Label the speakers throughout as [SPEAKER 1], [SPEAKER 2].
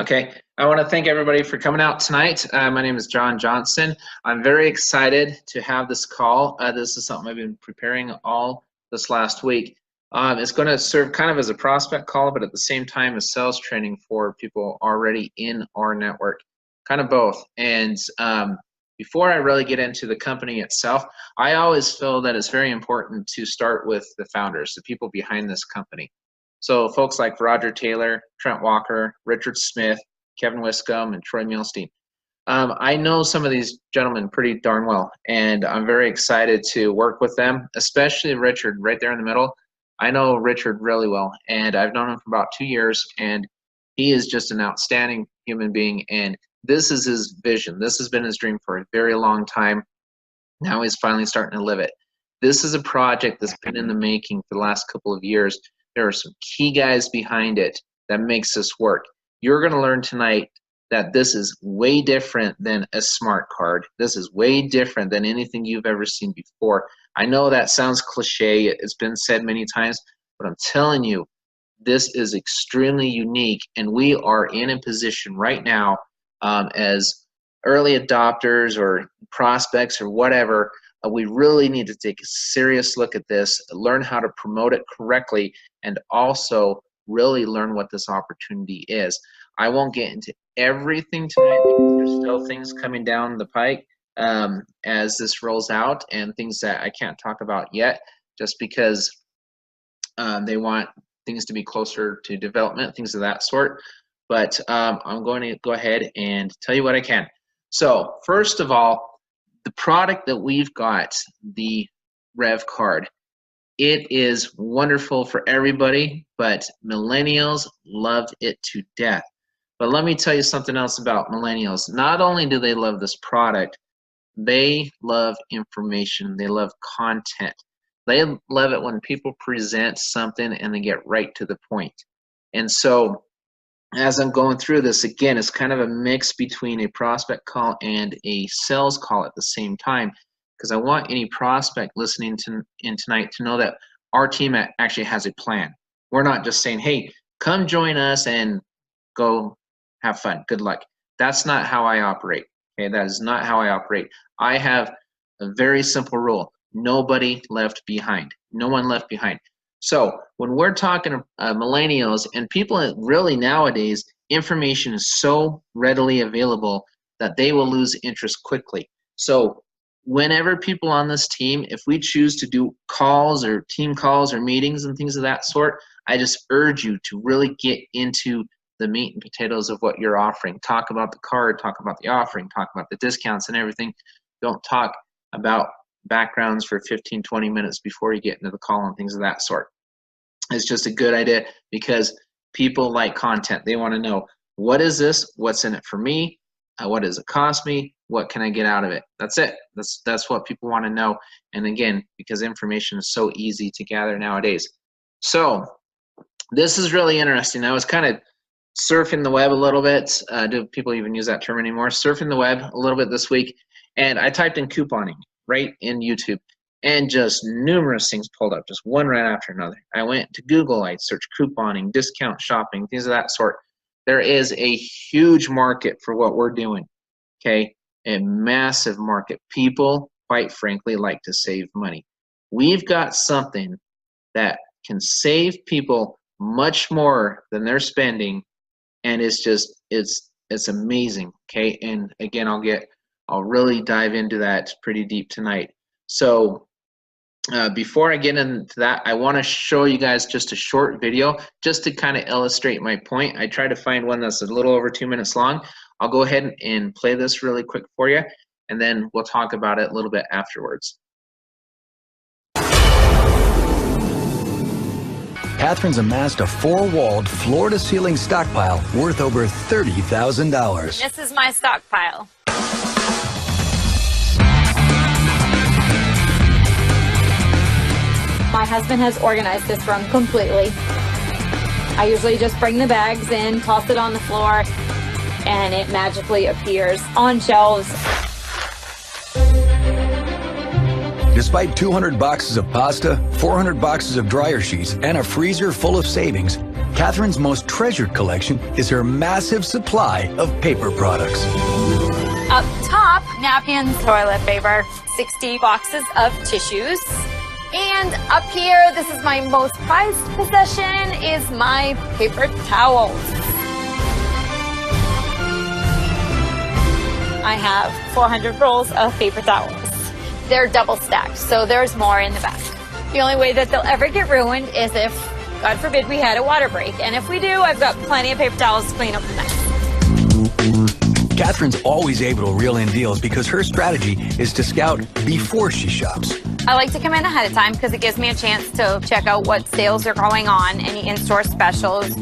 [SPEAKER 1] Okay, I want to thank everybody for coming out tonight. My name is John Johnson. I'm very excited to have this call. This is something I've been preparing all this last week. It's going to serve kind of as a prospect call, but at the same time as sales training for people already in our network, kind of both. And before I really get into the company itself, I always feel that it's very important to start with the founders, the people behind this company. So folks like Roger Taylor, Trent Walker, Richard Smith, Kevin Wiscombe, and Troy Mielstein. I know some of these gentlemen pretty darn well, and I'm very excited to work with them, especially Richard right there in the middle. I know Richard really well, and I've known him for about 2 years, and he is just an outstanding human being, and this is his vision. This has been his dream for a very long time. Now he's finally starting to live it. This is a project that's been in the making for the last couple of years. There are some key guys behind it that makes this work. You're going to learn tonight that this is way different than a smart card. This is way different than anything you've ever seen before. I know that sounds cliche. It's been said many times, but I'm telling you, this is extremely unique, and we are in a position right now as early adopters or prospects or whatever. We really need to take a serious look at this, learn how to promote it correctly, and also really learn what this opportunity is. I won't get into everything tonight because there's still things coming down the pike as this rolls out, and things that I can't talk about yet just because they want things to be closer to development, things of that sort. But I'm going to go ahead and tell you what I can. So first of all, the product that we've got, the Revv card, it is wonderful for everybody, but millennials love it to death. But let me tell you something else about millennials. Not only do they love this product, they love information. They love content. They love it when people present something and they get right to the point. And so as I'm going through this, again, it's kind of a mix between a prospect call and a sales call at the same time, because I want any prospect listening in tonight to know that our team actually has a plan. We're not just saying, hey, come join us and go have fun, good luck. That's not how I operate. Okay, that is not how I operate. I have a very simple rule: nobody left behind. No one left behind. So when we're talking millennials and people really nowadays, information is so readily available that they will lose interest quickly. So whenever people on this team, if we choose to do calls or team calls or meetings and things of that sort, I just urge you to really get into the meat and potatoes of what you're offering. Talk about the card, talk about the offering, talk about the discounts and everything. Don't talk about backgrounds for 15, 20 minutes before you get into the call and things of that sort. It's just a good idea because people like content. They want to know, what is this? What's in it for me? What does it cost me? What can I get out of it? That's it. That's what people want to know. And again, because information is so easy to gather nowadays. So this is really interesting. I was kind of surfing the web a little bit. Do people even use that term anymore? Surfing the web a little bit this week. And I typed in couponing right in YouTube, and just numerous things pulled up, just one right after another. I went to Google, I searched couponing, discount shopping, things of that sort. There is a huge market for what we're doing, okay? A massive market. People, quite frankly, like to save money. We've got something that can save people much more than they're spending, and it's just, it's amazing, okay? And again, I'll really dive into that pretty deep tonight. So before I get into that, I want to show you guys just a short video just to kind of illustrate my point. I try to find one that's a little over 2 minutes long. I'll go ahead and play this really quick for you, and then we'll talk about it a little bit afterwards.
[SPEAKER 2] Catherine's amassed a four-walled, floor-to-ceiling stockpile worth over $30,000.
[SPEAKER 3] This is my stockpile. My husband has organized this room completely. I usually just bring the bags in, toss it on the floor, and it magically appears on shelves.
[SPEAKER 2] Despite 200 boxes of pasta, 400 boxes of dryer sheets, and a freezer full of savings, Catherine's most treasured collection is her massive supply of paper products.
[SPEAKER 3] Up top, napkins, toilet paper, 60 boxes of tissues. And up here, this is my most prized possession, is my paper towels. I have 400 rolls of paper towels. They're double stacked, so there's more in the back. The only way that they'll ever get ruined is if, God forbid, we had a water break. And if we do, I've got plenty of paper towels to clean up the mess.
[SPEAKER 2] Catherine's always able to reel in deals because her strategy is to scout before she shops.
[SPEAKER 3] I like to come in ahead of time because it gives me a chance to check out what sales are going on, any in-store specials.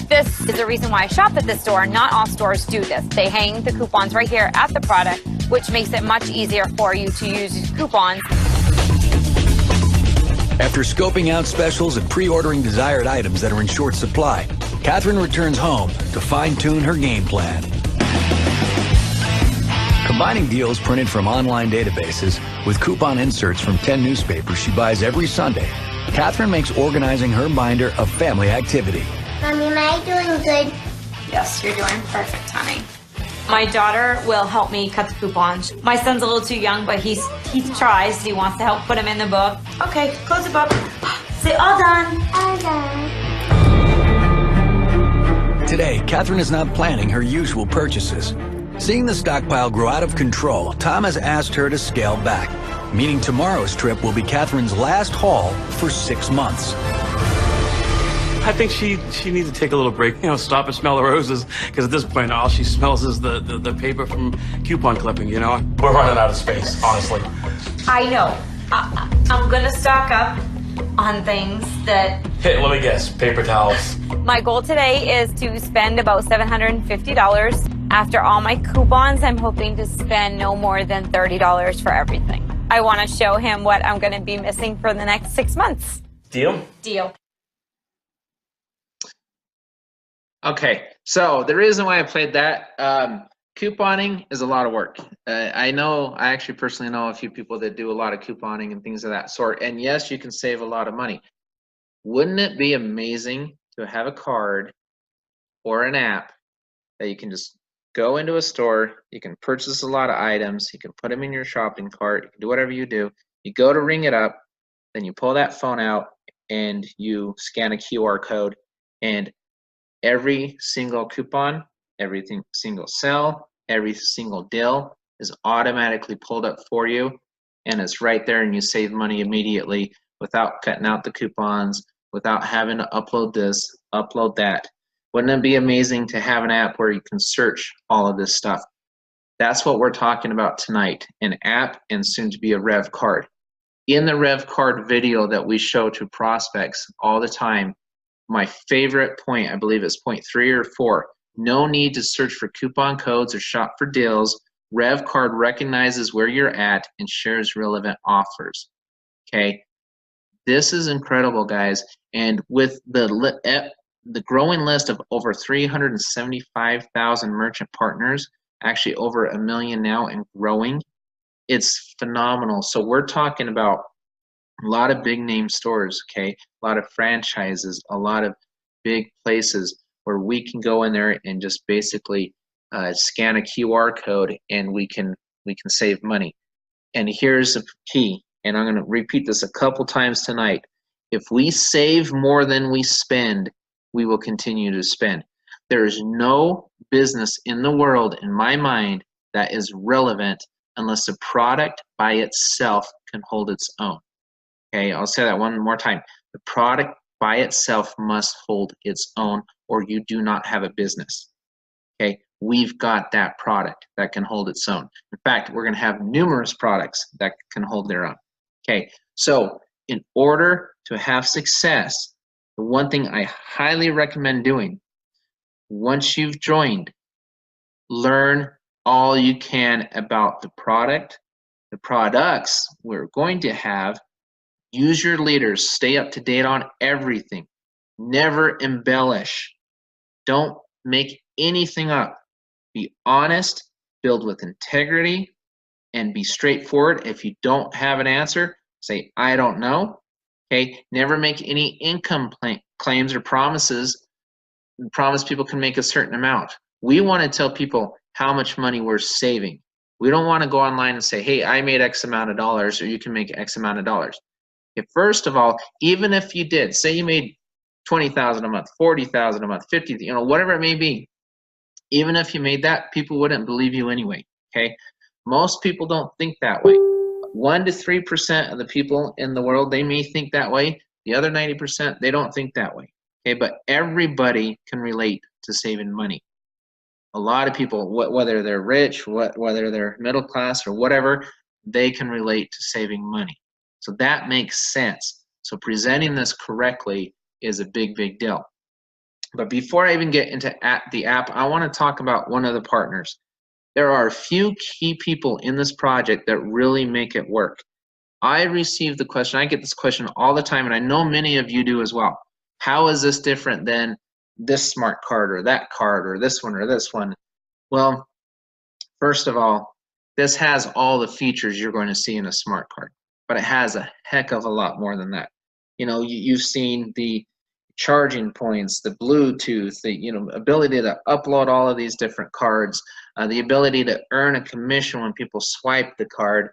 [SPEAKER 3] This is the reason why I shop at this store. Not all stores do this. They hang the coupons right here at the product, which makes it much easier for you to use coupons.
[SPEAKER 2] After scoping out specials and pre-ordering desired items that are in short supply, Catherine returns home to fine-tune her game plan. Combining deals printed from online databases with coupon inserts from 10 newspapers she buys every Sunday, Catherine makes organizing her binder a family activity.
[SPEAKER 4] Mommy, am I doing good?
[SPEAKER 3] Yes, you're doing perfect, honey. My daughter will help me cut the coupons. My son's a little too young, but he tries. He wants to help put them in the book. Okay, close the book. Say all done.
[SPEAKER 4] All done.
[SPEAKER 2] Today, Catherine is not planning her usual purchases. Seeing the stockpile grow out of control, Tom has asked her to scale back, meaning tomorrow's trip will be Catherine's last haul for 6 months.
[SPEAKER 5] I think she needs to take a little break, stop and smell the roses, because at this point, all she smells is the paper from coupon clipping, We're running out of space, honestly.
[SPEAKER 3] I know. I'm going to stock up on things that...
[SPEAKER 5] Hey, let me guess, paper towels.
[SPEAKER 3] My goal today is to spend about $750. After all my coupons, I'm hoping to spend no more than $30 for everything. I want to show him what I'm going to be missing for the next 6 months.
[SPEAKER 5] Deal?
[SPEAKER 3] Deal.
[SPEAKER 1] Okay, so the reason why I played that, couponing is a lot of work. I actually personally know a few people that do a lot of couponing and things of that sort. And yes, you can save a lot of money. Wouldn't it be amazing to have a card or an app that you can just go into a store, you can purchase a lot of items, you can put them in your shopping cart, you can do whatever you do. You go to ring it up, then you pull that phone out and you scan a QR code, and every single coupon, every single sale, every single deal is automatically pulled up for you, and it's right there, and you save money immediately without cutting out the coupons, without having to upload this, upload that. Wouldn't it be amazing to have an app where you can search all of this stuff? That's what we're talking about tonight, an app and soon to be a Revv card. In the Revv card video that we show to prospects all the time, my favorite point, I believe it's point 3 or 4, no need to search for coupon codes or shop for deals. Revv card recognizes where you're at and shares relevant offers. Okay, this is incredible, guys. And with the growing list of over 375,000 merchant partners, actually over 1 million now and growing, it's phenomenal. So we're talking about a lot of big name stores, okay, a lot of franchises, a lot of big places where we can go in there and just basically scan a QR code and we can save money. And here's the key, and I'm going to repeat this a couple times tonight. If we save more than we spend, we will continue to spend. There is no business in the world, in my mind, that is relevant unless the product by itself can hold its own. Okay, I'll say that one more time. The product by itself must hold its own, or you do not have a business. Okay, we've got that product that can hold its own. In fact, we're going to have numerous products that can hold their own. Okay, so in order to have success, the one thing I highly recommend doing, once you've joined, learn all you can about the product, the products we're going to have. Use your leaders, stay up to date on everything. Never embellish. Don't make anything up. Be honest, build with integrity, and be straightforward. If you don't have an answer, say, I don't know. Okay, never make any income claims or promises promise people can make a certain amount. We want to tell people how much money we're saving. We don't want to go online and say, hey, I made X amount of dollars, or you can make X amount of dollars. Okay, first of all, even if you did, say you made $20,000 a month, $40,000 a month, 50, whatever it may be, even if you made that, people wouldn't believe you anyway. Okay, most people don't think that way. 1 to 3% of the people in the world, they may think that way. The other 90%, they don't think that way. Okay, but everybody can relate to saving money. A lot of people, whether they're rich, whether they're middle class or whatever, they can relate to saving money. So that makes sense. So presenting this correctly is a big, big deal. But before I even get into the app, I want to talk about one of the partners. There are a few key people in this project that really make it work. I received the question, I get this question all the time, and I know many of you do as well. How is this different than this smart card or that card or this one or this one? Well, first of all, this has all the features you're going to see in a smart card, but it has a heck of a lot more than that. You've seen the charging points, the Bluetooth, the ability to upload all of these different cards, the ability to earn a commission when people swipe the card,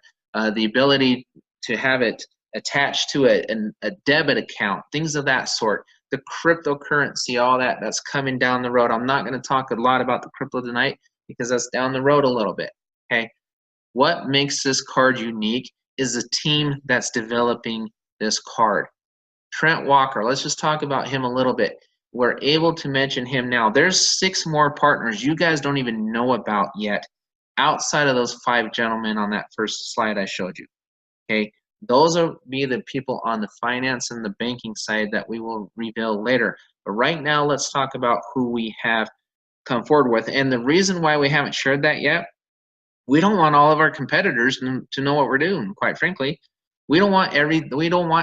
[SPEAKER 1] the ability to have it attached to a debit account, things of that sort. The cryptocurrency, all that's coming down the road. I'm not going to talk a lot about the crypto tonight because that's down the road a little bit. Okay, what makes this card unique is the team that's developing this card. Trent Walker, let's just talk about him a little bit. We're able to mention him now. There's 6 more partners you guys don't even know about yet outside of those 5 gentlemen on that first slide I showed you. Okay, those will be the people on the finance and the banking side that we will reveal later. But right now, let's talk about who we have come forward with. And the reason why we haven't shared that yet, we don't want all of our competitors to know what we're doing, quite frankly. We don't want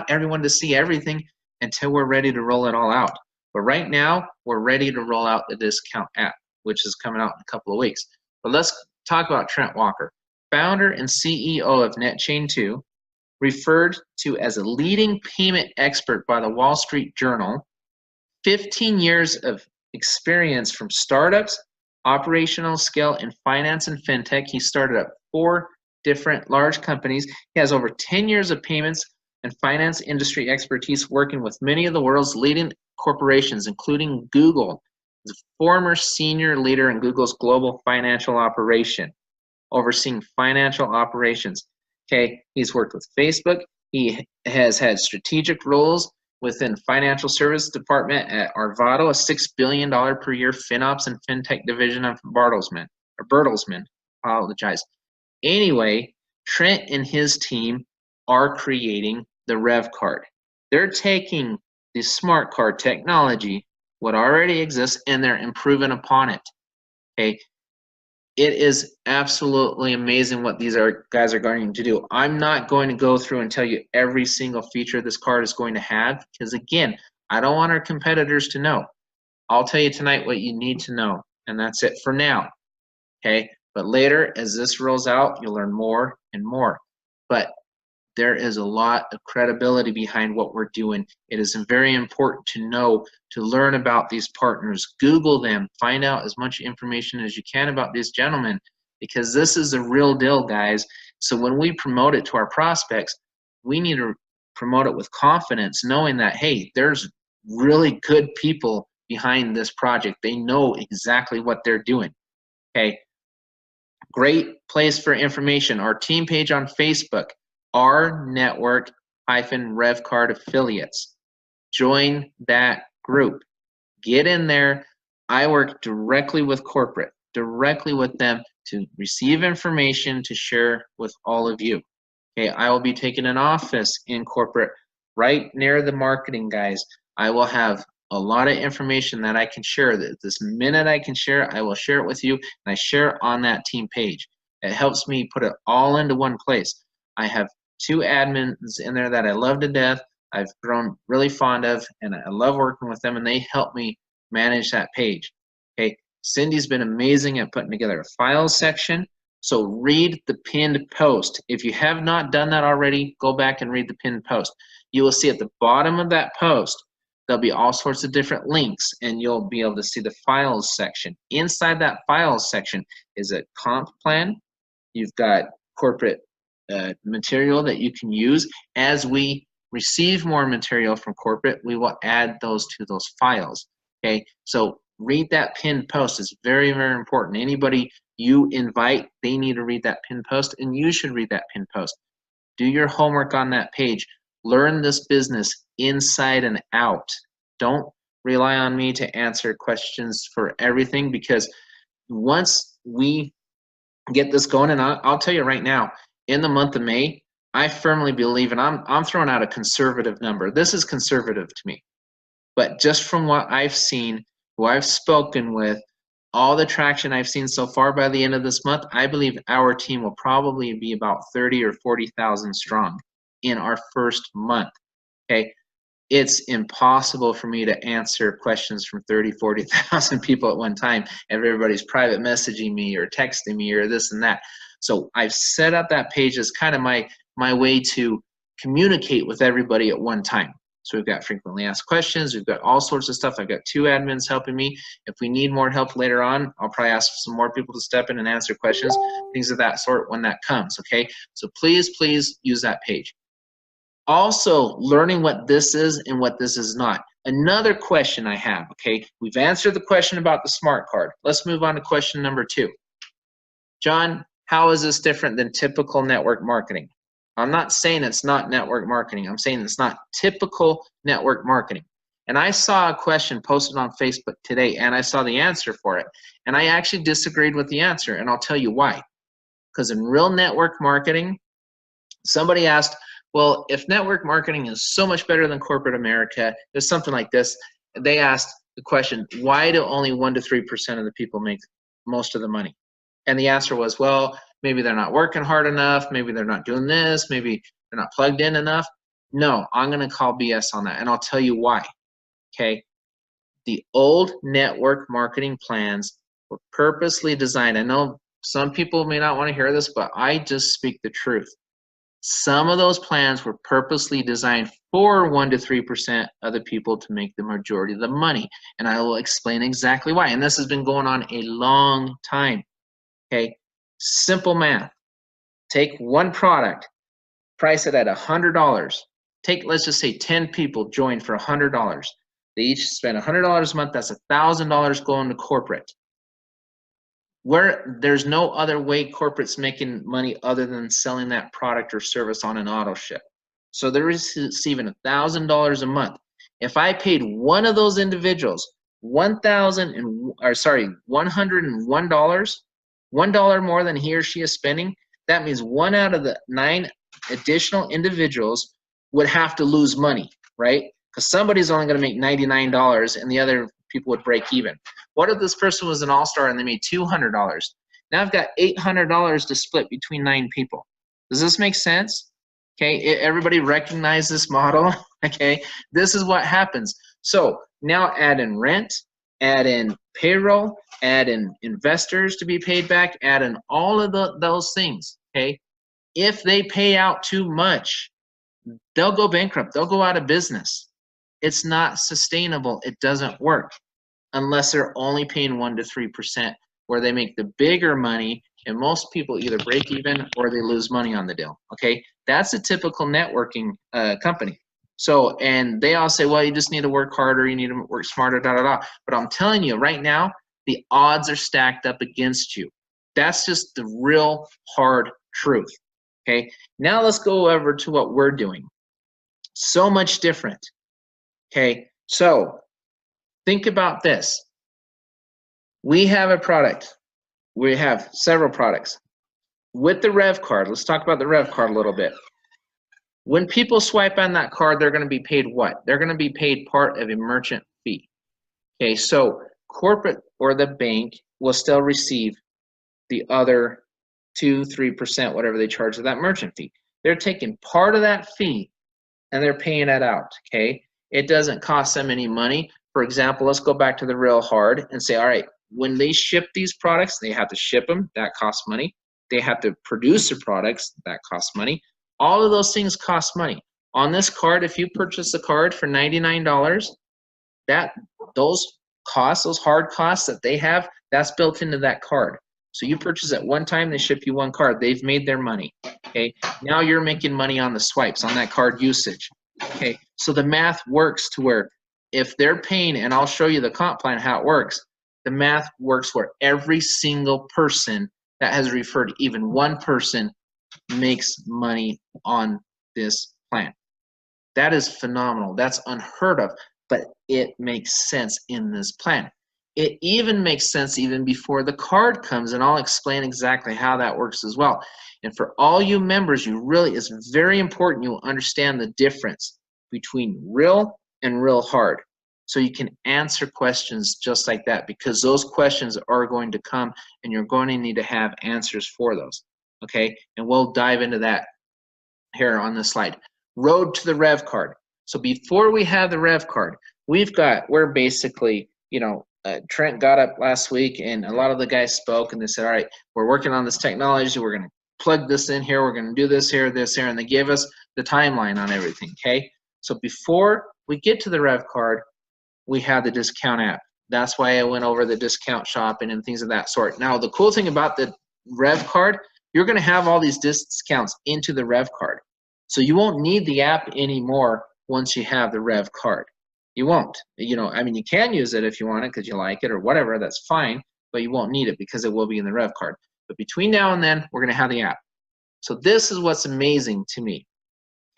[SPEAKER 1] everyone to see everything until we're ready to roll it all out. But right now, we're ready to roll out the discount app, which is coming out in a couple of weeks. But let's talk about Trent Walker, founder and CEO of NetChain2, referred to as a leading payment expert by the Wall Street Journal, 15 years of experience from startups, operational scale in finance and fintech. He started up 4 different large companies. He has over 10 years of payments and finance industry expertise working with many of the world's leading corporations, including Google. He's a former senior leader in Google's global financial operation, overseeing financial operations. Okay, he's worked with Facebook. He has had strategic roles within financial service department at Arvado, a $6 billion per year FinOps and FinTech division of Bertelsmann. Apologize. Anyway, Trent and his team are creating the Revv card. They're taking the smart card technology, what already exists, and they're improving upon it. Okay, it is absolutely amazing what these guys are going to do. I'm not going to go through and tell you every single feature this card is going to have, because again, I don't want our competitors to know. I'll tell you tonight what you need to know, and that's it for now. Okay, but later, as this rolls out, you'll learn more and more. But there is a lot of credibility behind what we're doing. It is very important to know, to learn about these partners. Google them, find out as much information as you can about these gentlemen, because this is the real deal, guys. So when we promote it to our prospects, we need to promote it with confidence, knowing that, hey, there's really good people behind this project. They know exactly what they're doing. Okay, great place for information. Our team page on Facebook, our network Revv Card affiliates. Join that group. Get in there. I work directly with corporate, directly with them to receive information to share with all of you. Okay, I will be taking an office in corporate right near the marketing guys. I will have a lot of information that I can share. This minute I can share, I will share it with you, and I share it on that team page. It helps me put it all into one place. I have 2 admins in there that I love to death. I've grown really fond of, and I love working with them, and they help me manage that page. Okay, Cindy's been amazing at putting together a files section. So read the pinned post. If you have not done that already, go back and read the pinned post. You will see at the bottom of that post, there'll be all sorts of different links, and you'll be able to see the files section. Inside that files section is a comp plan. You've got corporate material that you can use. As we receive more material from corporate, we will add those to those files. Okay, so read that pinned post. It's very, very important. Anybody you invite, they need to read that pinned post, and you should read that pinned post. Do your homework on that page. Learn this business inside and out. Don't rely on me to answer questions for everything, because once we get this going, and I'll tell you right now, in the month of May, I firmly believe, and I'm throwing out a conservative number. This is conservative to me, but just from what I've seen, who I've spoken with, all the traction I've seen so far, by the end of this month, I believe our team will probably be about 30 or 40,000 strong in our first month. Okay, it's impossible for me to answer questions from 30, 40,000 people at one time, and everybody's private messaging me or texting me or this and that. So I've set up that page as kind of my way to communicate with everybody at one time. So we've got frequently asked questions, we've got all sorts of stuff. I've got 2 admins helping me. If we need more help later on, I'll probably ask some more people to step in and answer questions, things of that sort when that comes, okay? So please use that page. Also, learning what this is and what this is not. Another question I have, okay? We've answered the question about the smart card. Let's move on to question number 2. John, how is this different than typical network marketing? I'm not saying it's not network marketing. I'm saying it's not typical network marketing. And I saw a question posted on Facebook today, and I saw the answer for it. And I actually disagreed with the answer, and I'll tell you why. Because in real network marketing, somebody asked, well, if network marketing is so much better than corporate America, there's something like this. They asked the question, why do only 1 to 3% of the people make most of the money? And the answer was, well, maybe they're not working hard enough, maybe they're not doing this, maybe they're not plugged in enough. No, I'm going to call BS on that, and I'll tell you why. Okay, the old network marketing plans were purposely designed. I know some people may not want to hear this, but I just speak the truth. Some of those plans were purposely designed for 1 to 3% of the people to make the majority of the money, and I will explain exactly why. And this has been going on a long time. Okay, simple math. Take one product, price it at $100. Take, let's just say 10 people join for $100. They each spend $100 a month. That's $1,000 going to corporate. Where there's no other way corporate's making money other than selling that product or service on an auto ship. So they're receiving $1,000 a month. If I paid one of those individuals $101, $1 more than he or she is spending, that means 1 out of the 9 additional individuals would have to lose money, right? Because somebody's only going to make $99 and the other people would break even. What if this person was an all-star and they made $200? Now I've got $800 to split between 9 people. Does this make sense? Okay, everybody recognize this model? Okay, this is what happens. So now add in rent, add in payroll, add in investors to be paid back, add in all of those things, okay? If they pay out too much, they'll go bankrupt, they'll go out of business. It's not sustainable, it doesn't work unless they're only paying 1 to 3%, where they make the bigger money, and most people either break even or they lose money on the deal, okay? That's a typical networking company. So, and they all say, well, you just need to work harder, you need to work smarter, But I'm telling you right now, the odds are stacked up against you. That's just the real hard truth, okay? Now let's go over to what we're doing. So much different, okay? So think about this. We have a product. We have several products. With the Revv card, let's talk about the Revv card a little bit. When people swipe on that card, they're going to be paid what? They're going to be paid part of a merchant fee. Okay, so corporate or the bank will still receive the other 2-3%, whatever they charge of that merchant fee. They're taking part of that fee and they're paying that out, okay? It doesn't cost them any money. For example, let's go back to the real hard and say, all right, when they ship these products, they have to ship them, that costs money. They have to produce the products, that costs money. All of those things cost money. On this card, if you purchase a card for $99, those costs, those hard costs that they have, that's built into that card. So you purchase at one time, they ship you one card. They've made their money. Okay, now you're making money on the swipes, on that card usage. Okay, so the math works to where if they're paying, and I'll show you the comp plan how it works, the math works where every single person that has referred, even one person, makes money on this plan. That is phenomenal. That's unheard of, but it makes sense in this plan. It even makes sense even before the card comes, and I'll explain exactly how that works as well. And for all you members, it's very important you understand the difference between real and real hard. So you can answer questions just like that, because those questions are going to come and you're going to need to have answers for those. Okay, and we'll dive into that here on this slide. Road to the Revv card. So before we have the Revv card, we're basically, Trent got up last week and a lot of the guys spoke and they said, all right, we're working on this technology. We're going to plug this in here. We're going to do this here, and they gave us the timeline on everything, okay? So before we get to the Revv card, we have the discount app. That's why I went over the discount shopping and things of that sort. Now, the cool thing about the Revv card, you're going to have all these discounts into the Revv card. So you won't need the app anymore once you have the Revv card. You won't. You can use it if you want it because you like it or whatever, that's fine, but you won't need it because it will be in the Revv card. But between now and then, we're going to have the app. So this is what's amazing to me.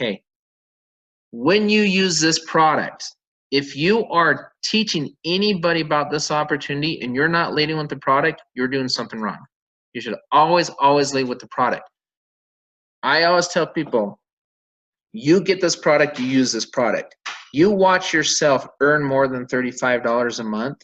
[SPEAKER 1] Okay, when you use this product, if you are teaching anybody about this opportunity and you're not leading with the product, you're doing something wrong. You should always lead with the product. I always tell people, you get this product, you use this product. You watch yourself earn more than $35 a month,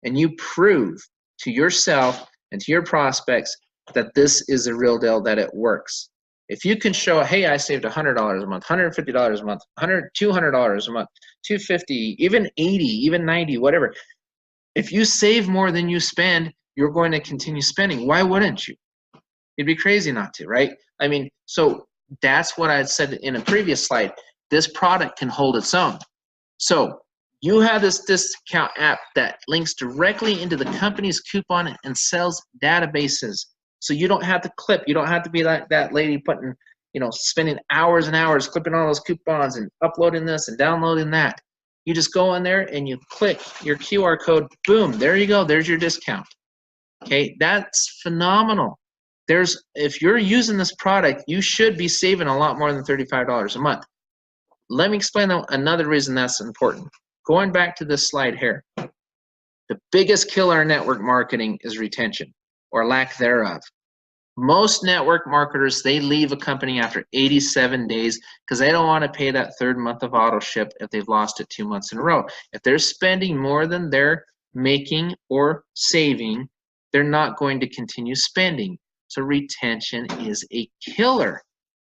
[SPEAKER 1] and you prove to yourself and to your prospects that this is a real deal, that it works. If you can show, hey, I saved $100 a month, $150 a month, $200 a month, $250, even $80, even $90, whatever. If you save more than you spend, you're going to continue spending. Why wouldn't you? You'd be crazy not to, right? So that's what I had said in a previous slide. This product can hold its own. So you have this discount app that links directly into the company's coupon and sales databases. So you don't have to clip. You don't have to be like that lady putting, spending hours and hours clipping all those coupons and uploading this and downloading that. You just go in there and you click your QR code. Boom, there you go. There's your discount. Okay, that's phenomenal. If you're using this product, you should be saving a lot more than $35 a month. Let me explain another reason that's important. Going back to this slide here, the biggest killer in network marketing is retention or lack thereof. Most network marketers, they leave a company after 87 days because they don't want to pay that third month of auto ship if they've lost it 2 months in a row. If they're spending more than they're making or saving, they're not going to continue spending. So retention is a killer,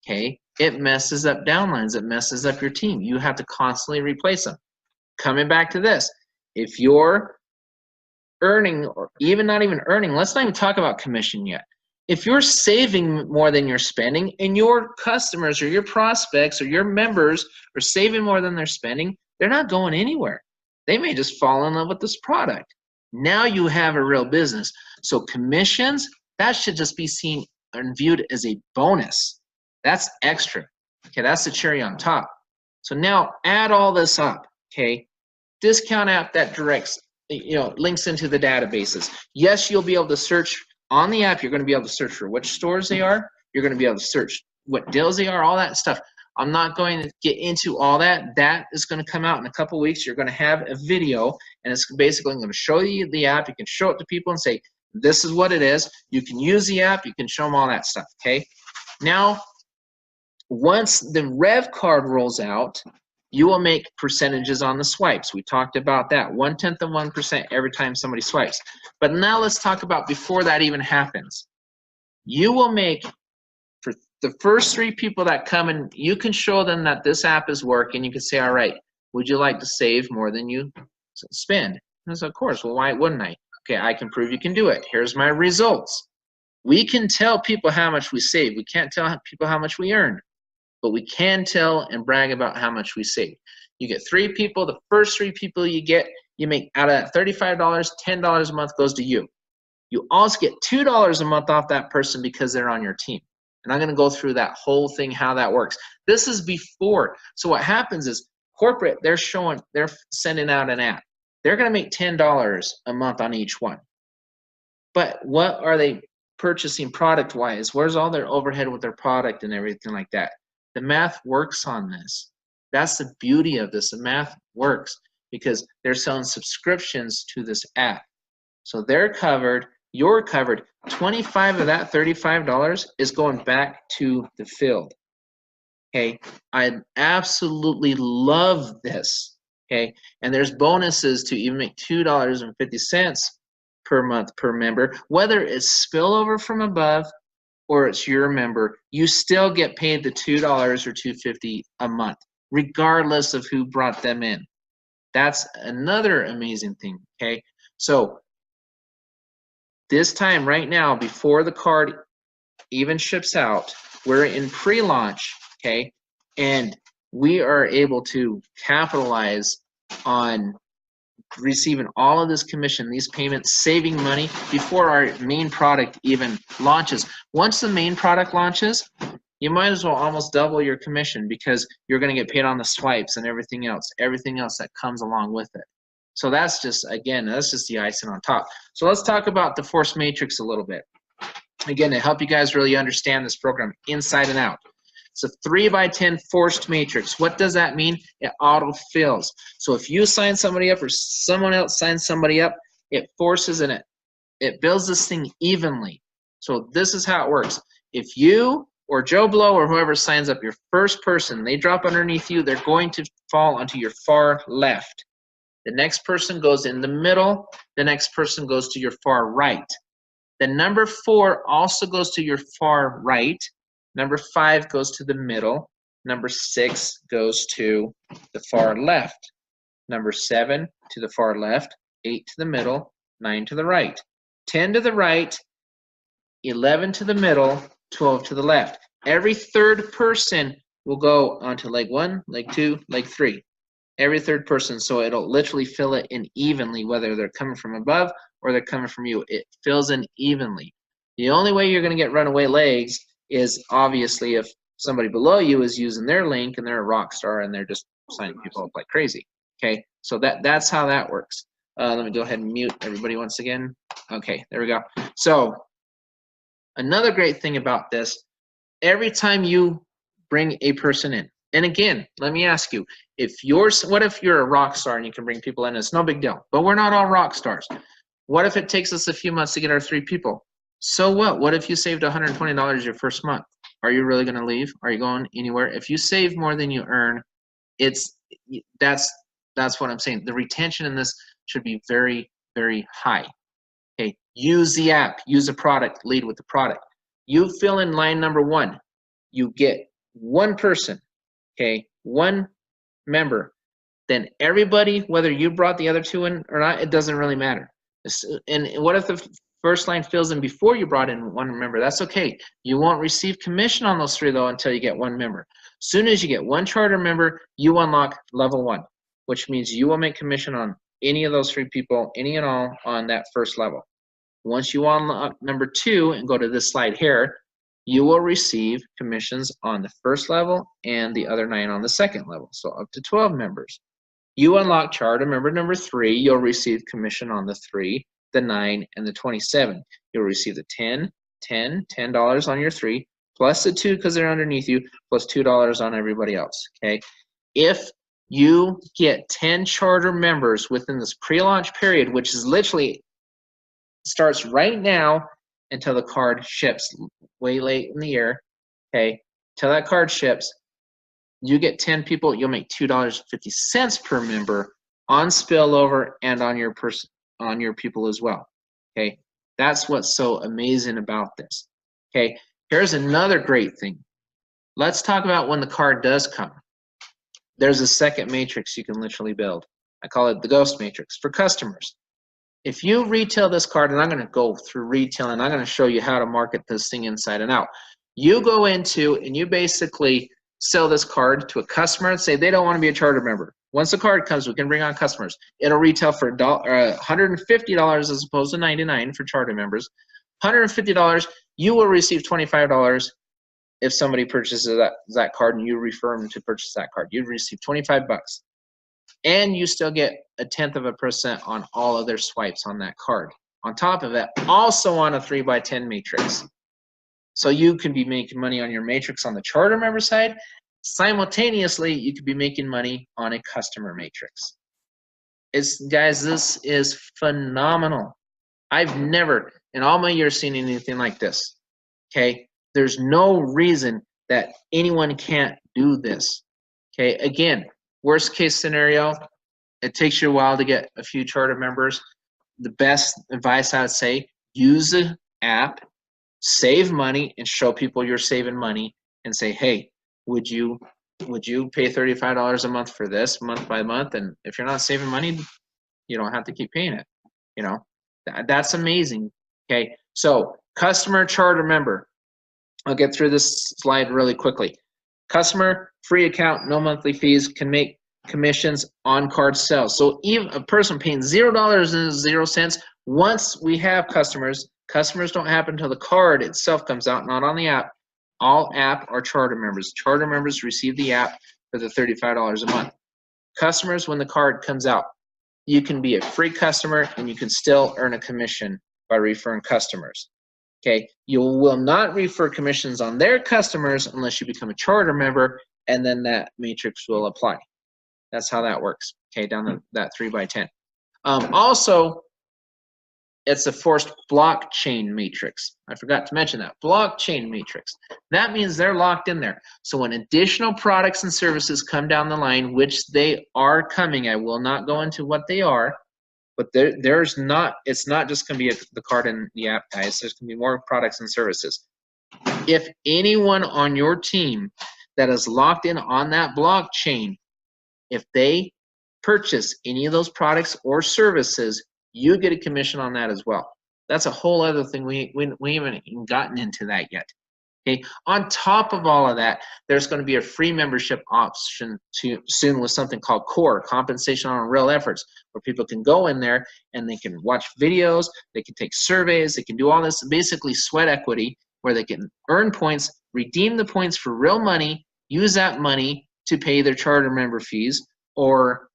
[SPEAKER 1] okay? It messes up downlines. It messes up your team. You have to constantly replace them. Coming back to this, if you're earning, or even not even earning, let's not even talk about commission yet. If you're saving more than you're spending and your customers or your prospects or your members are saving more than they're spending, they're not going anywhere. They may just fall in love with this product. Now you have a real business. So commissions, that should just be seen and viewed as a bonus. That's extra. Okay, that's the cherry on top. So now add all this up, okay? Discount app that directs, links into the databases. Yes, you'll be able to search on the app. You're going to be able to search for which stores they are. You're going to be able to search what deals they are, all that stuff. I'm not going to get into all that. That is going to come out in a couple weeks. You're going to have a video, and it's basically going to show you the app. You can show it to people and say, this is what it is. You can use the app. You can show them all that stuff, okay? Now, once the Revv card rolls out, you will make percentages on the swipes. We talked about that, 1/10 of 1% every time somebody swipes. But now let's talk about before that even happens. You will make, for the first 3 people that come in, you can show them that this app is working. You can say, all right, would you like to save more than you spend? And so, of course, well, why wouldn't I? Okay, I can prove you can do it. Here's my results. We can tell people how much we save. We can't tell people how much we earn, but we can tell and brag about how much we save. You get 3 people. The first 3 people you get, you make out of that $35, $10 a month goes to you. You also get $2 a month off that person because they're on your team. And I'm going to go through that whole thing, how that works. This is before. So what happens is corporate, they're sending out an ad. They're going to make $10 a month on each one. But what are they purchasing product-wise? Where's all their overhead with their product and everything like that? The math works on this. That's the beauty of this. The math works because they're selling subscriptions to this app. So they're covered. You're covered. 25 of that $35 is going back to the field. Okay, I absolutely love this. Okay, and there's bonuses to even make $2.50 per month per member. Whether it's spillover from above or it's your member, you still get paid the $2 or $2.50 a month, regardless of who brought them in. That's another amazing thing. Okay, so this time right now, before the card even ships out, we're in pre-launch, okay, and we are able to capitalize on receiving all of this commission, these payments, saving money before our main product even launches. Once the main product launches, you might as well almost double your commission because you're going to get paid on the swipes and everything else that comes along with it. So that's just, again, that's just the icing on top. So let's talk about the force matrix a little bit. Again, to help you guys really understand this program inside and out. It's a 3x10 forced matrix. What does that mean? It auto-fills. So if you sign somebody up or someone else signs somebody up, it forces and it builds this thing evenly. So this is how it works. If you or Joe Blow or whoever signs up, your first person, they drop underneath you, they're going to fall onto your far left. The next person goes in the middle. The next person goes to your far right. The number 4 also goes to your far right. Number 5 goes to the middle. Number 6 goes to the far left. Number 7 to the far left. 8 to the middle. 9 to the right. 10 to the right. 11 to the middle. 12 to the left. Every third person will go onto leg 1, leg 2, leg 3. Every third person, so it'll literally fill it in evenly, whether they're coming from above or they're coming from you. It fills in evenly. The only way you're going to get runaway legs is obviously if somebody below you is using their link and they're a rock star and they're just signing people up like crazy. Okay, so that's how that works. Let me go ahead and mute everybody once again. Okay, there we go. So another great thing about this, every time you bring a person in, and again, let me ask you, what if you're a rock star and you can bring people in? It's no big deal, but we're not all rock stars. What if it takes us a few months to get our 3 people? So what? What if you saved $120 your first month? Are you really going to leave? Are you going anywhere? If you save more than you earn, that's what I'm saying. The retention in this should be very, very high. Okay, use the app, use the product, lead with the product. You fill in line number 1, you get 1 person, okay, 1 member. Then everybody, whether you brought the other 2 in or not, it doesn't really matter. And what if the first line fills in before you brought in 1 member? That's okay. You won't receive commission on those 3 though until you get 1 member. Soon as you get 1 charter member, you unlock level 1, which means you will make commission on any of those 3 people, any and all on that first level. Once you unlock number 2 and go to this slide here, you will receive commissions on the first level and the other 9 on the second level, so up to 12 members. You unlock charter member number 3, you'll receive commission on the 3, the 9, and the 27. You'll receive the $10 on your 3, plus the 2 because they're underneath you, plus $2 on everybody else, okay? If you get 10 charter members within this pre-launch period, which is literally starts right now until the card ships way late in the year, okay, till that card ships, you get 10 people, you'll make $2.50 per member on spillover and on your people as well. Okay, that's what's so amazing about this. Okay, here's another great thing. Let's talk about when the card does come. There's a second matrix you can literally build. I call it the ghost matrix for customers. If you retail this card, and I'm going to go through retail and I'm going to show you how to market this thing inside and out. You go into and you basically sell this card to a customer and say they don't want to be a charter member. Once the card comes, we can bring on customers. It'll retail for $150 as opposed to $99 for charter members. $150, you will receive $25 if somebody purchases that card and you refer them to purchase that card. You'd receive 25 bucks. And you still get 0.1% on all of their swipes on that card. On top of it, also on a 3x10 matrix. So you could be making money on your matrix on the charter member side. Simultaneously, you could be making money on a customer matrix. Guys, this is phenomenal. I've never, in all my years, seen anything like this. Okay? There's no reason that anyone can't do this. Okay? Again, worst case scenario, it takes you a while to get a few charter members. The best advice I would say, use the app, save money, and show people you're saving money, and say, hey, would you pay $35 a month for this month by month? And if you're not saving money, you don't have to keep paying it. You know, that's amazing. Okay, so customer charter member. I'll get through this slide really quickly. Customer, free account, no monthly fees, can make commissions on card sales. So even a person paying $0.00, once we have customers don't happen until the card itself comes out, not on the app. All app are charter members. Charter members receive the app for the $35 a month. Customers, when the card comes out, you can be a free customer and you can still earn a commission by referring customers. Okay, you will not refer commissions on their customers unless you become a charter member, and then that matrix will apply. That's how that works. Okay, down that 3x10. Also, it's a forced blockchain matrix. I forgot to mention that. Blockchain matrix. That means they're locked in there. So when additional products and services come down the line, which they are coming, I will not go into what they are, but it's not just going to be the card and the app, guys. There's going to be more products and services. If anyone on your team that is locked in on that blockchain, if they purchase any of those products or services, you get a commission on that as well. That's a whole other thing. We haven't even gotten into that yet. Okay. On top of all of that, there's going to be a free membership option soon with something called Core, Compensation on Real Efforts, where people can go in there and they can watch videos, they can take surveys, they can do all this, basically sweat equity, where they can earn points, redeem the points for real money, use that money to pay their charter member fees, or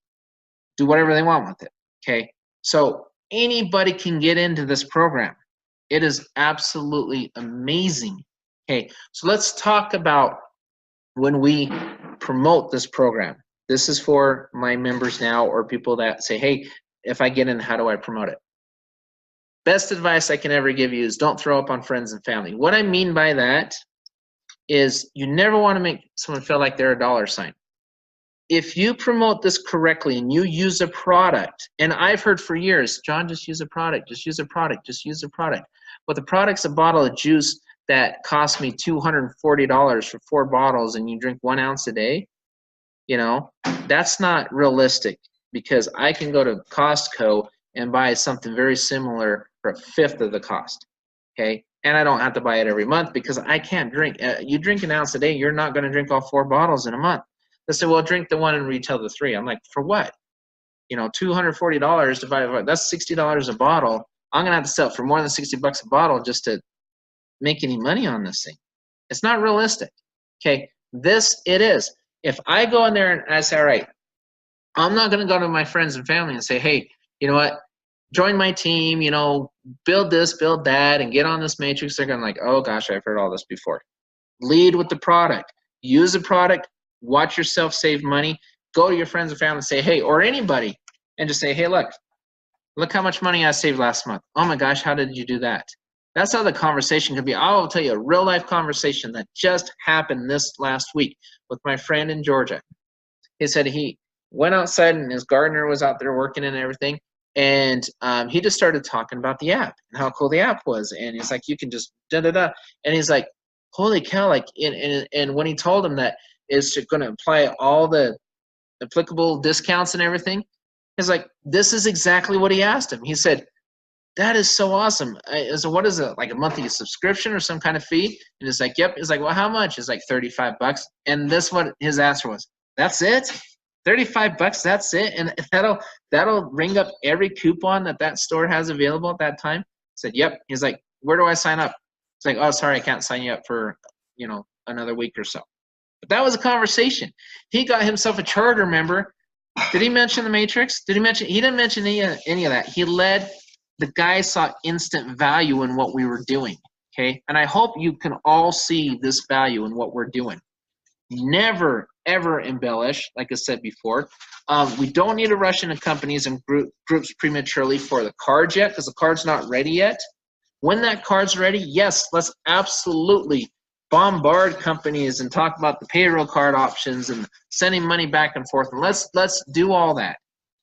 [SPEAKER 1] do whatever they want with it. Okay. So anybody can get into this program. It is absolutely amazing. Okay, so let's talk about when we promote this program. This is for my members now, or people that say, hey, if I get in, how do I promote it? Best advice I can ever give you is don't throw up on friends and family. What I mean by that is you never want to make someone feel like they're a dollar sign. If you promote this correctly and you use a product, and I've heard for years, John, just use a product, just use a product, just use a product. But the product's a bottle of juice that cost me $240 for 4 bottles and you drink 1 ounce a day, you know, that's not realistic, because I can go to Costco and buy something very similar for 1/5 of the cost, okay? And I don't have to buy it every month because I can't drink. You drink 1 ounce a day, you're not going to drink all 4 bottles in a month. They say, well, drink the 1 and retail the 3. I'm like, for what? You know, $240 divided by, that's $60 a bottle. I'm going to have to sell it for more than $60 a bottle just to make any money on this thing. It's not realistic. Okay, it is. If I go in there and I say, all right, I'm not going to go to my friends and family and say, hey, you know what, join my team, you know, build this, build that, and get on this matrix. They're going to like, oh gosh, I've heard all this before. Lead with the product. Use the product. Watch yourself save money. Go to your friends and family and say, hey, or anybody, and just say, hey, look how much money I saved last month. Oh my gosh, how did you do that? That's how the conversation can be. I will tell you a real life conversation that just happened this last week with my friend in Georgia. He said he went outside and his gardener was out there working and everything, and he just started talking about the app and how cool the app was. And he's like, you can just da-da-da. And he's like, holy cow, like, and when he told him that it's going to apply all the applicable discounts and everything, he's like, this is exactly what he asked him. He said, that is so awesome. So what is it, like a monthly subscription or some kind of fee? And it's like, yep. He's like, well, how much? It's like $35. And this what his answer was. That's it? $35 bucks, that's it, and that'll ring up every coupon that store has available at that time. I said, yep. He's like, where do I sign up? It's like, oh, sorry, I can't sign you up for, you know, another week or so. But that was a conversation. He got himself a charter member. Did he mention the matrix? He didn't mention any of that. The guy saw instant value in what we were doing, okay? And I hope you can all see this value in what we're doing. Never, ever embellish, like I said before. We don't need to rush into companies and groups prematurely for the cards yet, because the card's not ready yet. When that card's ready, yes, let's absolutely bombard companies and talk about the payroll card options and sending money back and forth. And let's do all that.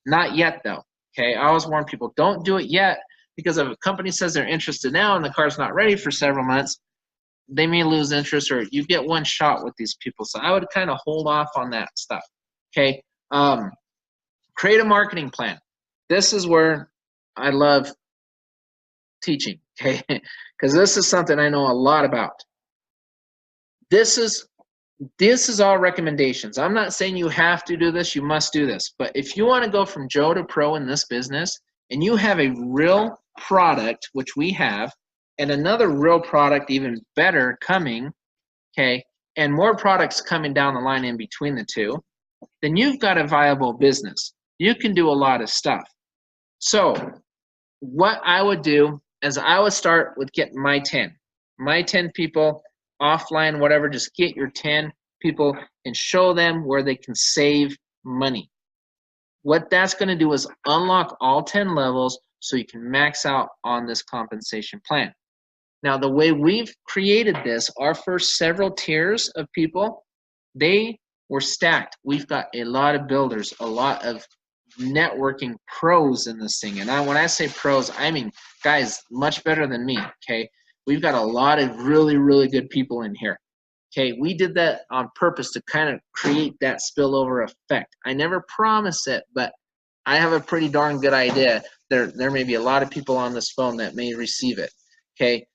[SPEAKER 1] Not yet, though. Okay, I always warn people, don't do it yet, because if a company says they're interested now and the card's not ready for several months, they may lose interest, or you get one shot with these people. So I would kind of hold off on that stuff. Okay, create a marketing plan. This is where I love teaching. Okay, because this is something I know a lot about. This is all recommendations. I'm not saying you have to do this, you must do this. But if you want to go from Joe to pro in this business, and you have a real product, which we have, and another real product even better coming, okay, and more products coming down the line in between the two, then you've got a viable business. You can do a lot of stuff. So what I would do is I would start with getting my 10 people, offline, whatever. Just get your 10 people and show them where they can save money. What that's going to do is unlock all 10 levels so you can max out on this compensation plan. Now, the way we've created this, our first several tiers of people, they were stacked. We've got a lot of builders, a lot of networking pros in this thing. And when I say pros, I mean guys much better than me, okay? We've got a lot of really, really good people in here. Okay, we did that on purpose to kind of create that spillover effect. I never promise it, but I have a pretty darn good idea. There may be a lot of people on this phone that may receive it. Okay,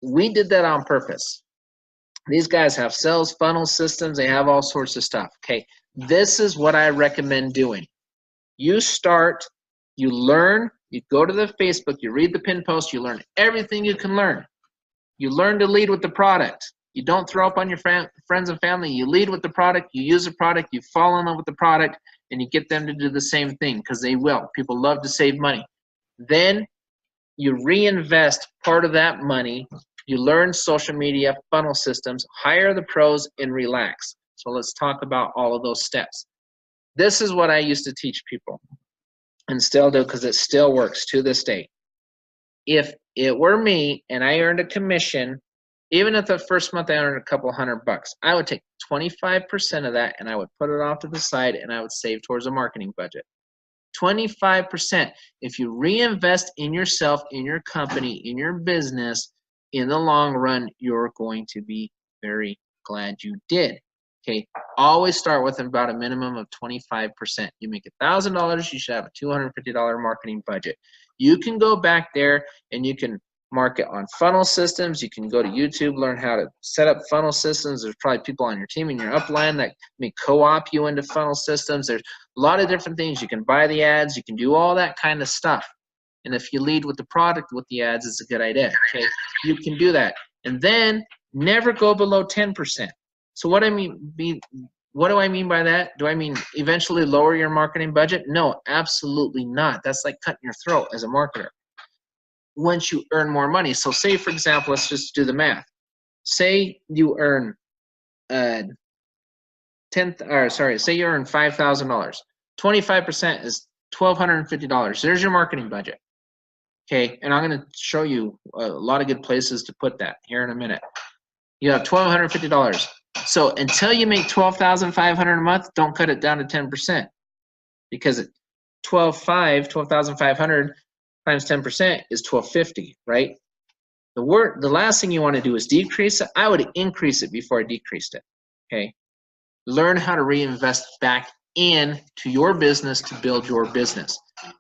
[SPEAKER 1] we did that on purpose. These guys have sales funnel systems. They have all sorts of stuff. Okay, this is what I recommend doing. You start, you learn, you go to the Facebook, you read the pin post, you learn everything you can learn. You learn to lead with the product. You don't throw up on your friends and family. You lead with the product. You use the product. You fall in love with the product, and you get them to do the same thing, because they will. People love to save money. Then you reinvest part of that money. You learn social media, funnel systems, hire the pros, and relax. So let's talk about all of those steps. This is what I used to teach people and still do, because it still works to this day. If it were me and I earned a commission, even if the first month I earned a couple $100, I would take 25% of that and I would put it off to the side and I would save towards a marketing budget. 25%. If you reinvest in yourself, in your company, in your business, in the long run, you're going to be very glad you did. Okay, always start with about a minimum of 25%. You make $1,000, you should have a $250 marketing budget. You can go back there and you can market on funnel systems. You can go to YouTube, learn how to set up funnel systems. There's probably people on your team in your upline that may co-op you into funnel systems. There's a lot of different things. You can buy the ads. You can do all that kind of stuff. And if you lead with the product with the ads, it's a good idea. Okay, you can do that. And then never go below 10%. So what do I mean by that? Do I mean eventually lower your marketing budget? No, absolutely not. That's like cutting your throat as a marketer. Once you earn more money. So say, for example, let's just do the math. Say you earn say you earn $5,000. 25% is $1,250. There's your marketing budget. Okay, and I'm going to show you a lot of good places to put that here in a minute. You have $1,250. So until you make $12,500 a month, don't cut it down to 10%, because $12,500 times 10% is $1,250, right? The last thing you want to do is decrease it. I would increase it before I decreased it. Okay, learn how to reinvest back into your business to build your business.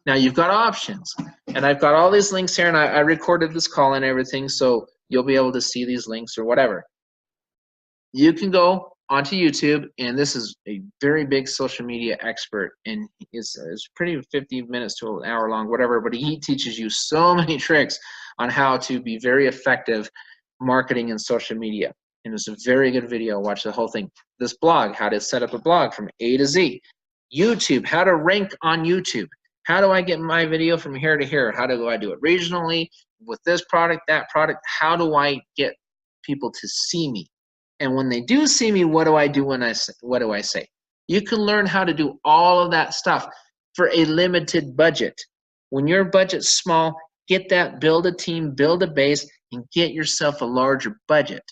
[SPEAKER 1] Now you've got options, and I've got all these links here, and I recorded this call and everything, so you'll be able to see these links or whatever. You can go onto YouTube, and this is a very big social media expert, and it's pretty 50 minutes to an hour long, whatever, but he teaches you so many tricks on how to be very effective marketing in social media. And it's a very good video. Watch the whole thing. This blog, how to set up a blog from A to Z. YouTube, how to rank on YouTube. How do I get my video from here to here? How do I do it regionally with this product, that product? How do I get people to see me? And when they do see me, what do I do when what do I say? You can learn how to do all of that stuff for a limited budget. When your budget's small, get that, build a team, build a base, and get yourself a larger budget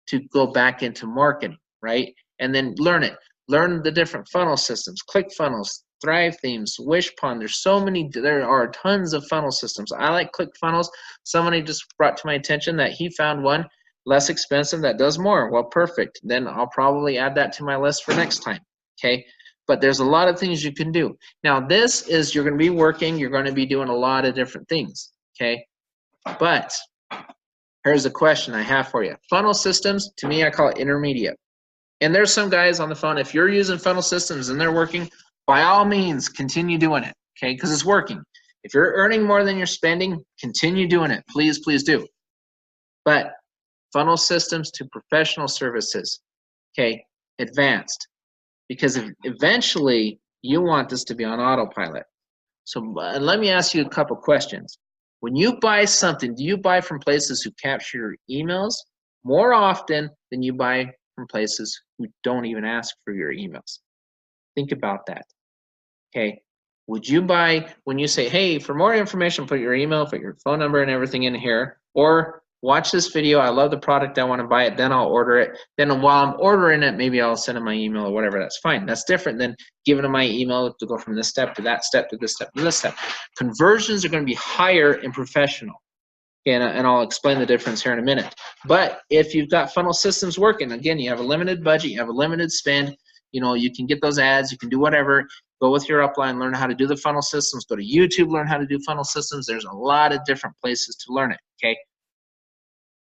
[SPEAKER 1] to go back into marketing, right? And then learn it. Learn the different funnel systems, ClickFunnels, Thrive Themes, Wishpond. There are tons of funnel systems. I like ClickFunnels. Somebody just brought to my attention that he found one less expensive that does more. Well, perfect. Then I'll probably add that to my list for next time, okay? But there's a lot of things you can do. Now, this is, you're going to be working, you're going to be doing a lot of different things, okay? But here's a question I have for you. Funnel systems, to me, I call it intermediate. And there's some guys on the phone, if you're using funnel systems and they're working, by all means, continue doing it, okay? Because it's working. If you're earning more than you're spending, continue doing it. Please, please do. But funnel systems to professional services, okay, advanced. Because eventually, you want this to be on autopilot. So let me ask you a couple questions. When you buy something, do you buy from places who capture your emails more often than you buy from places who don't even ask for your emails? Think about that, okay? Would you buy, when you say, hey, for more information, put your email, put your phone number and everything in here, or watch this video, I love the product, I want to buy it, then I'll order it. Then while I'm ordering it, maybe I'll send them my email or whatever, that's fine. That's different than giving them my email to go from this step to that step to this step to this step. Conversions are going to be higher in professional. And I'll explain the difference here in a minute. But if you've got funnel systems working, again, you have a limited budget, you have a limited spend, you know, you can get those ads, you can do whatever, go with your upline, learn how to do the funnel systems, go to YouTube, learn how to do funnel systems. There's a lot of different places to learn it, okay?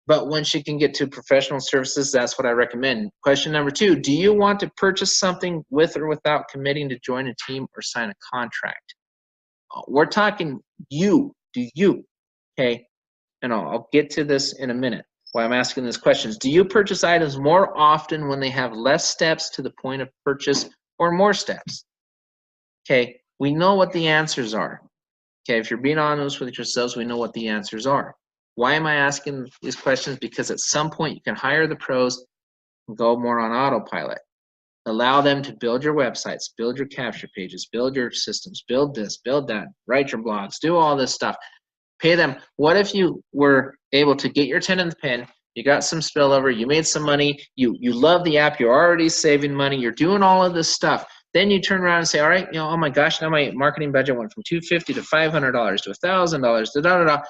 [SPEAKER 1] But once you can get to professional services, that's what I recommend. Question number 2, do you want to purchase something with or without committing to join a team or sign a contract? We're talking you, do you, okay? And I'll get to this in a minute, why I'm asking these questions. Do you purchase items more often when they have less steps to the point of purchase or more steps? Okay, we know what the answers are. Okay, if you're being honest with yourselves, we know what the answers are. Why am I asking these questions? Because at some point you can hire the pros and go more on autopilot. Allow them to build your websites, build your capture pages, build your systems, build this, build that, write your blogs, do all this stuff. Pay them. What if you were able to get your 10 in the pen, you got some spillover, you made some money, you love the app, you're already saving money, you're doing all of this stuff. Then you turn around and say, all right, you know, oh my gosh, now my marketing budget went from $250 to $500 to $1,000 to da-da-da.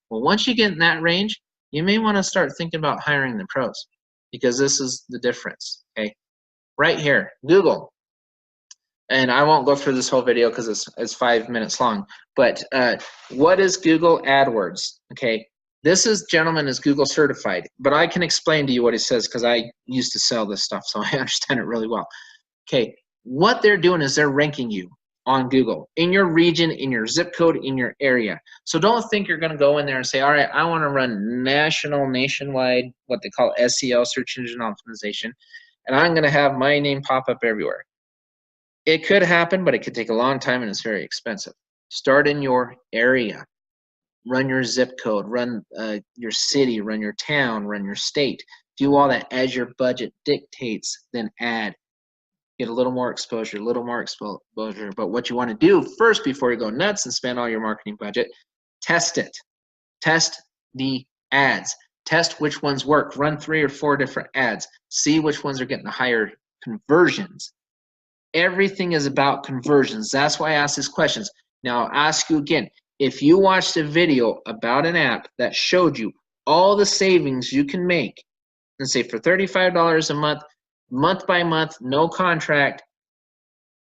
[SPEAKER 1] Well, once you get in that range, you may want to start thinking about hiring the pros, because this is the difference, okay? Right here, Google. And I won't go through this whole video because it's 5 minutes long. But what is Google AdWords? Okay, this gentleman is Google certified, but I can explain to you what he says because I used to sell this stuff, so I understand it really well. Okay, what they're doing is they're ranking you on Google in your region, in your zip code, in your area. So don't think you're going to go in there and say, all right, I want to run nationwide, what they call SEO, search engine optimization, and I'm going to have my name pop up everywhere. It could happen, but it could take a long time and it's very expensive. Start in your area. Run your zip code, run your city, run your town, run your state. Do all that as your budget dictates, then add. Get a little more exposure, a little more exposure. But what you want to do first before you go nuts and spend all your marketing budget, test it. Test the ads. Test which ones work. Run 3 or 4 different ads. See which ones are getting the higher conversions. Everything is about conversions. That's why I ask these questions. Now, I'll ask you again. If you watched a video about an app that showed you all the savings you can make, and say for $35 a month, month by month, no contract,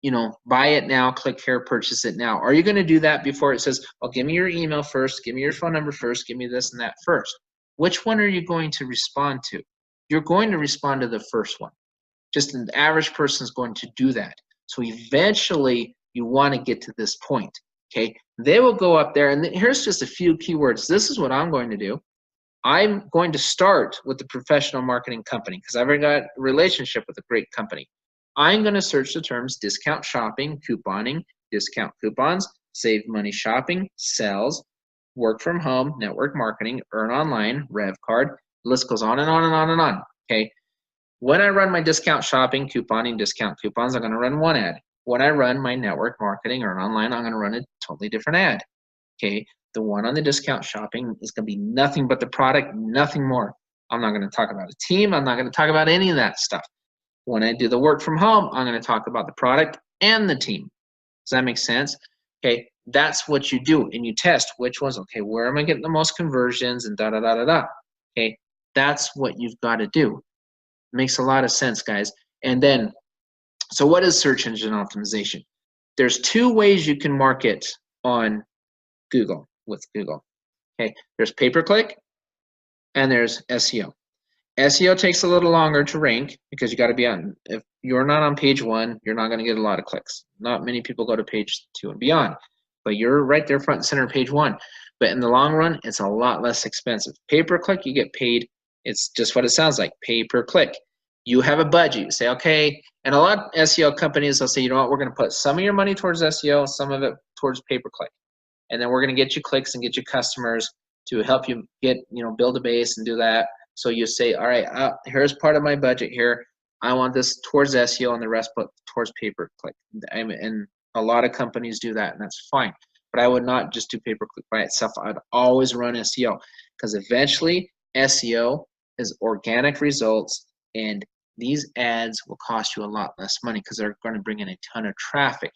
[SPEAKER 1] you know, buy it now, click here, purchase it now. Are you going to do that before it says, oh, give me your email first, give me your phone number first, give me this and that first? Which one are you going to respond to? You're going to respond to the first one. Just an average person is going to do that. So eventually you want to get to this point. Okay, they will go up there, and here's just a few keywords. This is what I'm going to do. I'm going to start with the professional marketing company because I've already got a relationship with a great company. I'm going to search the terms discount shopping, couponing, discount coupons, save money shopping, sales, work from home, network marketing, earn online, Revv card. The list goes on and on and on and on. Okay. When I run my discount shopping, couponing, discount coupons, I'm going to run one ad. When I run my network marketing or online, I'm going to run a totally different ad. Okay, the one on the discount shopping is going to be nothing but the product, nothing more. I'm not going to talk about a team. I'm not going to talk about any of that stuff. When I do the work from home, I'm going to talk about the product and the team. Does that make sense? Okay, that's what you do, and you test which ones. Okay, where am I getting the most conversions and da da da da da. Okay, that's what you've got to do. Makes a lot of sense, guys. And then, so what is search engine optimization? There's two ways you can market on Google with Google. Okay, there's pay-per-click and there's SEO. SEO takes a little longer to rank because you got to be on. If you're not on page 1, you're not going to get a lot of clicks. Not many people go to page 2 and beyond, but you're right there front and center page 1. But in the long run, it's a lot less expensive. Pay-per-click, you get paid. It's just what it sounds like, pay-per-click. You have a budget. You say, okay, and a lot of SEO companies, they'll say, you know what, we're going to put some of your money towards SEO, some of it towards pay-per-click. And then we're going to get you clicks and get you customers to help you get, build a base and do that. So you say, all right, here's part of my budget here. I want this towards SEO and the rest put towards pay-per-click. And a lot of companies do that, and that's fine. But I would not just do pay-per-click by itself. I'd always run SEO because eventually SEO is organic results, and these ads will cost you a lot less money because they're going to bring in a ton of traffic.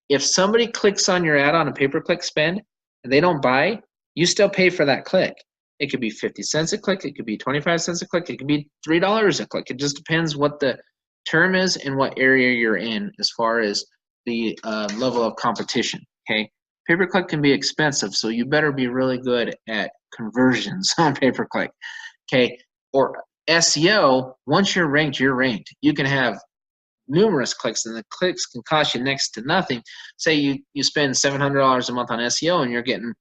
[SPEAKER 1] If somebody clicks on your ad on a pay-per-click spend and they don't buy, you still pay for that click. It could be 50 cents a click. It could be 25 cents a click. It could be $3 a click. It just depends what the term is and what area you're in as far as the level of competition. Okay, pay-per-click can be expensive, so you better be really good at conversions on pay-per-click. Okay, or SEO, once you're ranked, you're ranked. You can have numerous clicks, and the clicks can cost you next to nothing. Say you spend $700 a month on SEO and you're getting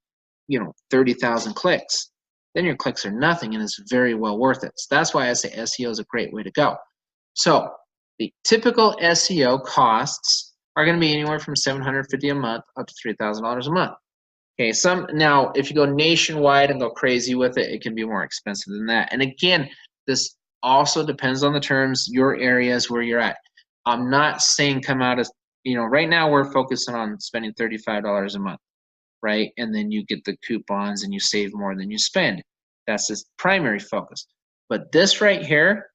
[SPEAKER 1] 30,000 clicks. Then your clicks are nothing, and it's very well worth it. So that's why I say SEO is a great way to go. So the typical SEO costs are going to be anywhere from $750 a month up to $3,000 a month. Okay, now if you go nationwide and go crazy with it, it can be more expensive than that. And again, this also depends on the terms, your areas where you're at. I'm not saying come out as, right now we're focusing on spending $35 a month, right? And then you get the coupons and you save more than you spend. That's the primary focus. But this right here,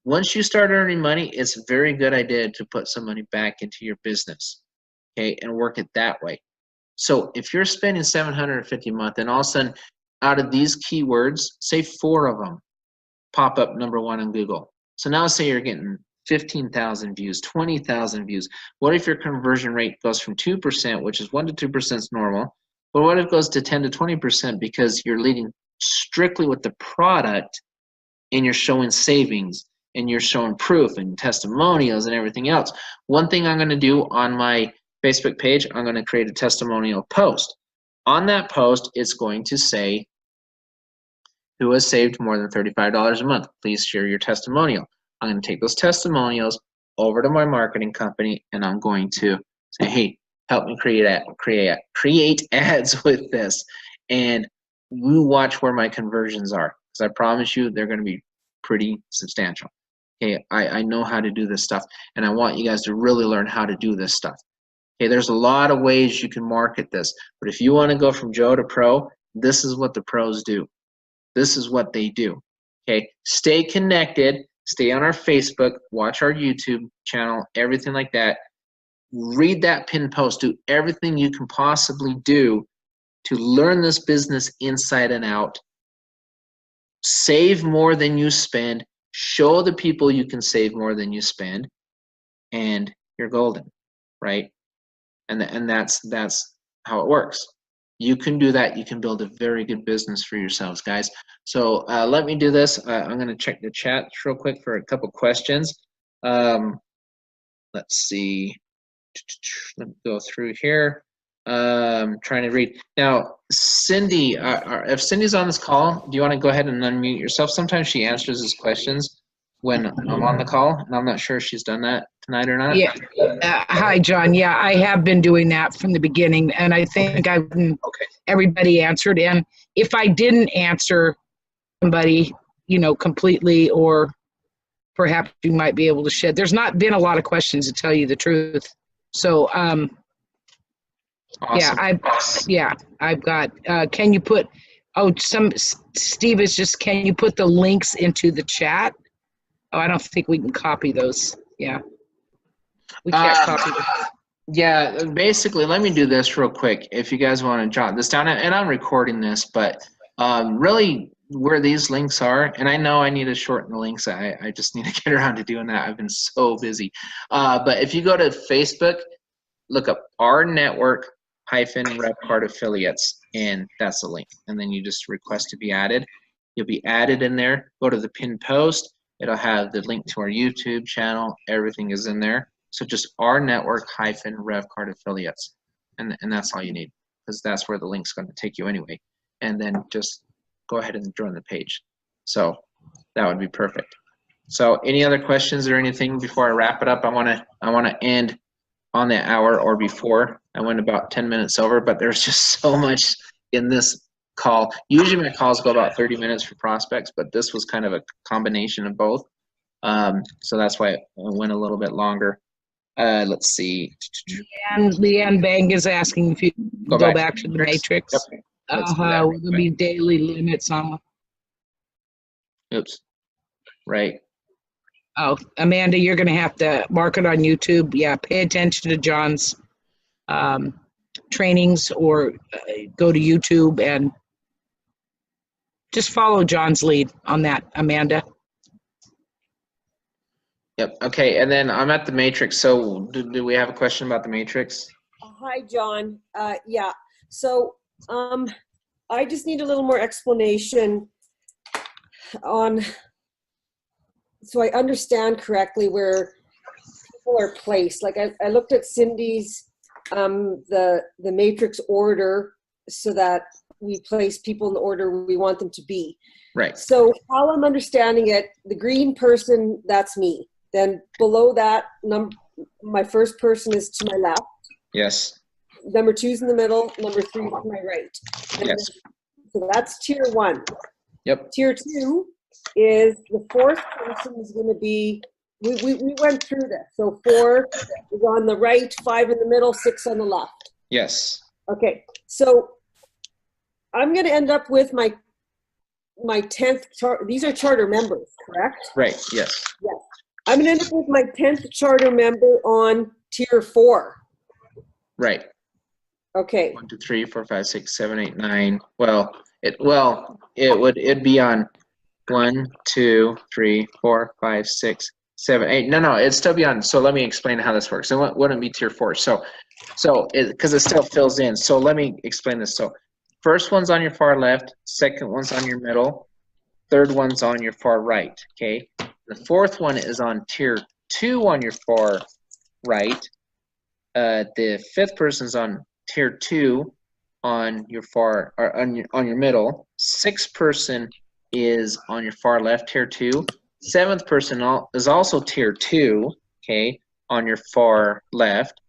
[SPEAKER 1] once you start earning money, it's a very good idea to put some money back into your business, okay, and work it that way. So if you're spending $750 a month and all of a sudden out of these keywords, say 4 of them pop up number 1 on Google. So now say you're getting 15,000 views, 20,000 views. What if your conversion rate goes from 2%, which is 1 to 2% is normal, but what if it goes to 10 to 20% because you're leading strictly with the product and you're showing savings and you're showing proof and testimonials and everything else? One thing I'm going to do on my Facebook page, I'm going to create a testimonial post. On that post, it's going to say, who has saved more than $35 a month? Please share your testimonial. I'm going to take those testimonials over to my marketing company, and I'm going to say, hey, help me create ads with this. And you watch where my conversions are, because I promise you they're going to be pretty substantial. Okay, I know how to do this stuff, and I want you guys to really learn how to do this stuff. Okay, there's a lot of ways you can market this, but if you want to go from Joe to pro, this is what the pros do. This is what they do. Okay, stay connected, stay on our Facebook, watch our YouTube channel, everything like that. Read that pinned post, do everything you can possibly do to learn this business inside and out. Save more than you spend, show the people you can save more than you spend, and you're golden, right? And that's how it works. you can do that. You can build a very good business for yourselves, guys. So let me do this. I'm going to check the chat real quick for a couple questions. Let's see. Let me go through here. Trying to read. Now, Cindy, if Cindy's on this call, do you want to go ahead and unmute yourself? Sometimes she answers his questions when I'm on the call, and I'm not sure if she's done that tonight or not.
[SPEAKER 6] Yeah. Hi, John. Yeah, I have been doing that from the beginning, and I think everybody answered. And if I didn't answer somebody, completely, or perhaps you might be able to shed. There's not been a lot of questions, to tell you the truth. So,
[SPEAKER 1] Awesome.
[SPEAKER 6] I've got. Can you put? Steve is just. Can you put the links into the chat? Oh, I don't think we can copy those. Yeah. We can't copy them.
[SPEAKER 1] Yeah, basically, let me do this real quick. If you guys want to jot this down, and I'm recording this, but really where these links are, and I know I need to shorten the links. I just need to get around to doing that. I've been so busy. But if you go to Facebook, look up our network Revv Card affiliates, and that's the link. And then you just request to be added. You'll be added in there. Go to the pinned post. It'll have the link to our YouTube channel. Everything is in there. So just our network Revv Card affiliates, and that's all you need, because that's where the link's going to take you anyway. And then just go ahead and join the page. So that would be perfect. So any other questions or anything before I wrap it up? I want to end on the hour or before. I went about 10 minutes over, but there's just so much in this call. Usually my calls go about 30 minutes for prospects, but this was kind of a combination of both. So that's why it went a little bit longer. Let's see.
[SPEAKER 6] And Leanne Bang is asking if you go back to the matrix.
[SPEAKER 1] Yep.
[SPEAKER 6] Will there be daily limits on?
[SPEAKER 1] Oops. Right.
[SPEAKER 6] Oh, Amanda, you're going to have to mark it on YouTube. Yeah, pay attention to John's trainings, or go to YouTube and just follow John's lead on that, Amanda.
[SPEAKER 1] Yep. Okay. And then I'm at the matrix. So do we have a question about the matrix?
[SPEAKER 7] Hi, John. Yeah. So I just need a little more explanation on, so I understand correctly where people are placed. Like I looked at Cindy's the matrix order, so that we place people in the order we want them to be.
[SPEAKER 1] Right.
[SPEAKER 7] So how I'm understanding it, the green person, that's me. Then below that, my first person is to my left.
[SPEAKER 1] Yes.
[SPEAKER 7] Number 2's in the middle. Number 3 to my right. And
[SPEAKER 1] yes.
[SPEAKER 7] So that's tier 1.
[SPEAKER 1] Yep.
[SPEAKER 7] Tier 2 is the 4th person is going to be. We went through this. So 4 is on the right, 5 in the middle, 6 on the left.
[SPEAKER 1] Yes.
[SPEAKER 7] Okay. So I'm going to end up with my 10th chart. These are charter members, correct?
[SPEAKER 1] Right. Yes.
[SPEAKER 7] Yes. I'm going to end up with my 10th charter member on tier 4.
[SPEAKER 1] Right.
[SPEAKER 7] Okay.
[SPEAKER 1] 1, 2, 3, 4, 5, 6, 7, 8, 9. Well, it'd be on 1, 2, 3, 4, 5, 6, 7, 8. No, it'd still be on. So let me explain how this works. It wouldn't be tier 4. So because it still fills in. So let me explain this. So first one's on your far left. Second one's on your middle. Third one's on your far right. Okay. The 4th one is on tier 2 on your far right. The 5th person's on tier 2 on your far, or on your middle. 6th person is on your far left, tier 2. 7th person is also tier 2, okay, on your far left.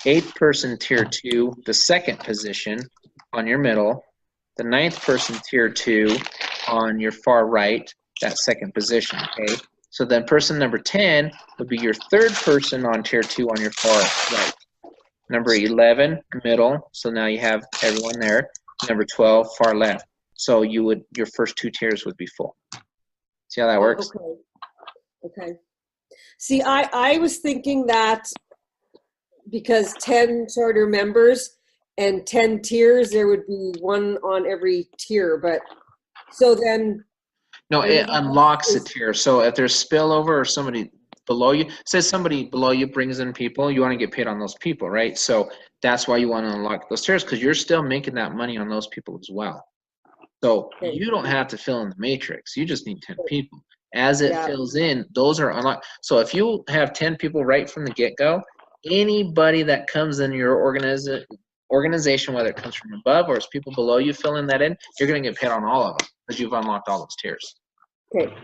[SPEAKER 1] 8th person, tier 2, the 2nd position on your middle. The 9th person, tier 2, on your far right, that 2nd position, okay? So then person number 10 would be your 3rd person on tier 2 on your far right. Number 11, middle, so now you have everyone there. Number 12, far left. So your first 2 tiers would be full. See how that works?
[SPEAKER 7] Okay. See, I was thinking that because 10 charter members and 10 tiers, there would be 1 on every tier, but so then.
[SPEAKER 1] No, it unlocks a tier. So if there's spillover or somebody below you, say somebody below you brings in people, you want to get paid on those people, right? So that's why you want to unlock those tiers, because you're still making that money on those people as well. So you don't have to fill in the matrix. You just need 10 people. As it fills in, those are unlocked. So if you have 10 people right from the get-go, anybody that comes in your organization, whether it comes from above or it's people below you filling that in, you're going to get paid on all of them because you've unlocked all those tiers.
[SPEAKER 7] Okay.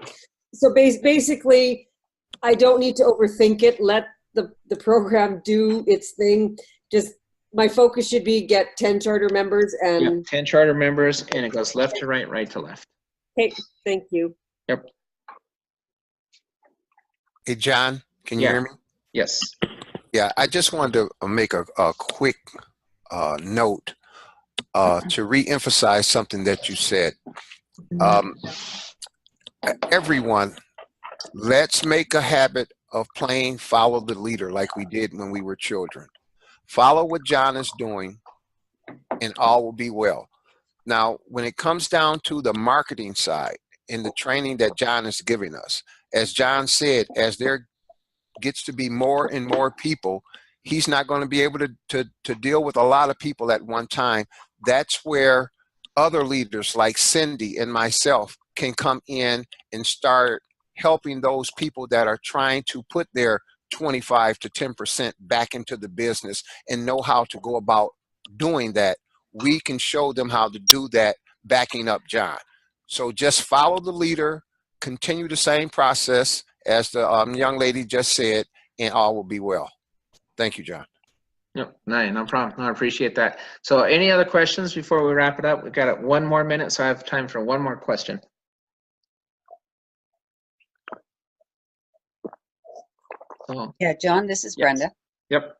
[SPEAKER 7] So basically, I don't need to overthink it. Let the program do its thing. Just my focus should be get 10 charter members and
[SPEAKER 1] 10 charter members, and it goes left to right, right to left.
[SPEAKER 7] Okay, thank you.
[SPEAKER 1] Yep.
[SPEAKER 8] Hey, John, can you hear me?
[SPEAKER 1] Yes.
[SPEAKER 8] Yeah, I just wanted to make a quick note to re-emphasize something that you said. Everyone, let's make a habit of playing follow the leader like we did when we were children. Follow what John is doing and all will be well. Now, when it comes down to the marketing side and the training that John is giving us, as John said, as there gets to be more and more people, he's not going to be able to deal with a lot of people at one time. That's where other leaders like Cindy and myself can come in and start helping those people that are trying to put their 25 to 10% back into the business and know how to go about doing that. We can show them how to do that, backing up John. So just follow the leader, continue the same process as the young lady just said, and all will be well. Thank you, John.
[SPEAKER 1] Yep, no problem. No, I appreciate that. So any other questions before we wrap it up? We've got 1 more minute, so I have time for 1 more question.
[SPEAKER 9] Yeah, John, this is Brenda.
[SPEAKER 1] Yep.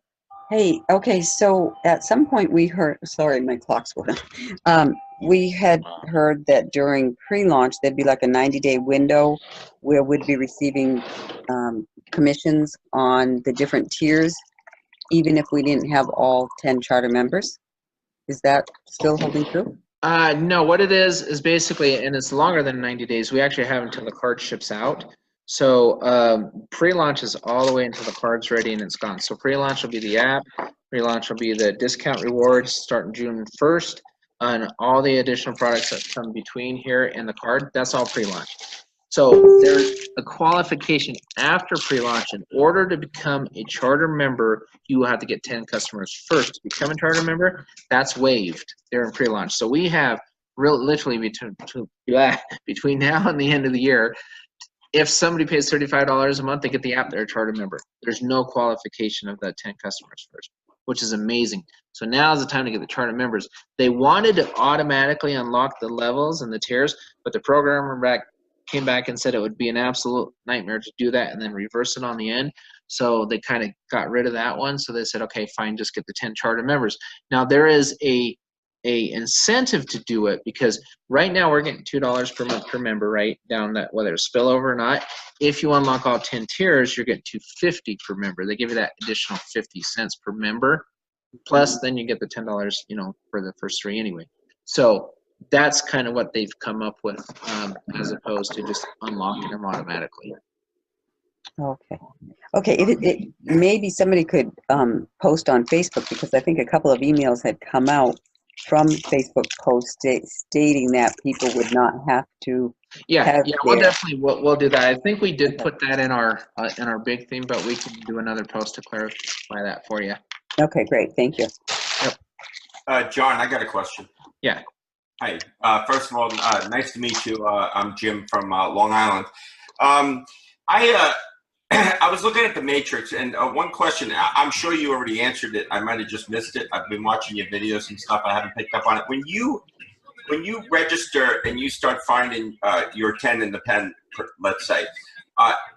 [SPEAKER 9] Hey, okay, so at some point we heard, sorry, my clock's going on. We had heard that during pre-launch, there'd be like a 90-day window where we'd be receiving commissions on the different tiers, even if we didn't have all 10 charter members. Is that still holding true?
[SPEAKER 1] No, what it is basically, and it's longer than 90 days, we actually have until the card ships out. So pre-launch is all the way until the card's ready and it's gone. So pre-launch will be the app, pre-launch will be the discount rewards starting June 1st, and all the additional products that come between here and the card, that's all pre-launch. So there's a qualification after pre-launch. In order to become a charter member, you will have to get 10 customers first. To become a charter member, that's waived there in pre-launch. So we have literally between now and the end of the year, if somebody pays $35 a month, they get the app, they're a charter member. There's no qualification of that 10 customers first, which is amazing. So now is the time to get the charter members. They wanted to automatically unlock the levels and the tiers, but the programmer came back and said it would be an absolute nightmare to do that and then reverse it on the end. So they kind of got rid of that one. So they said, okay, fine, just get the 10 charter members. Now there is a incentive to do it, because right now we're getting $2 per month per member, right down that, whether it's spillover or not. If you unlock all 10 tiers, you're getting $2.50 per member. They give you that additional 50 cents per member, plus then you get the $10, you know, for the first 3 anyway. So that's kind of what they've come up with, as opposed to just unlocking them automatically.
[SPEAKER 9] Okay, maybe somebody could post on Facebook, because I think a couple of emails had come out from Facebook posts stating that people would not have to.
[SPEAKER 1] Yeah, we'll definitely we'll do that. I think we did put that in our big theme, but we can do another post to clarify that for you.
[SPEAKER 9] Okay, great, thank you.
[SPEAKER 1] Yep.
[SPEAKER 10] John, I got a question.
[SPEAKER 1] Yeah.
[SPEAKER 10] Hi. First of all, nice to meet you. I'm Jim from Long Island. I was looking at the matrix, and one question, I'm sure you already answered it. I might have just missed it. I've been watching your videos and stuff. I haven't picked up on it. When you register and you start finding your 10 in the pen, let's say,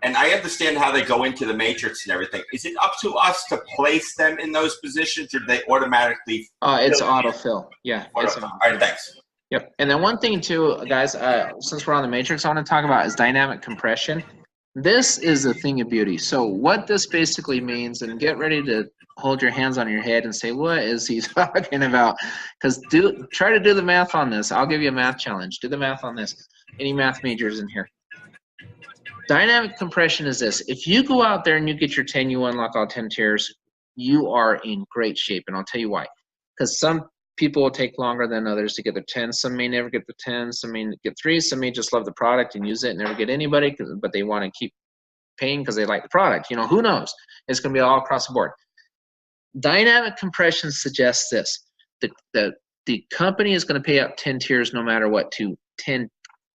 [SPEAKER 10] and I understand how they go into the matrix and everything, is it up to us to place them in those positions, or do they automatically?
[SPEAKER 1] It's autofill. Yeah.
[SPEAKER 10] All right, thanks.
[SPEAKER 1] Yep. And then one thing too, guys, since we're on the matrix, I want to talk about is dynamic compression. This is a thing of beauty. So what this basically means, and get ready to hold your hands on your head and say, what is he talking about? Because try to do the math on this. I'll give you a math challenge. Do the math on this. Any math majors in here? Dynamic compression is this. If you go out there and you get your 10, you unlock all 10 tiers, you are in great shape. And I'll tell you why. Because some people will take longer than others to get their 10. Some may never get the 10. Some may get 3. Some may just love the product and use it and never get anybody, but they want to keep paying because they like the product. You know, who knows? It's going to be all across the board. Dynamic compression suggests this. The company is going to pay out 10 tiers no matter what to 10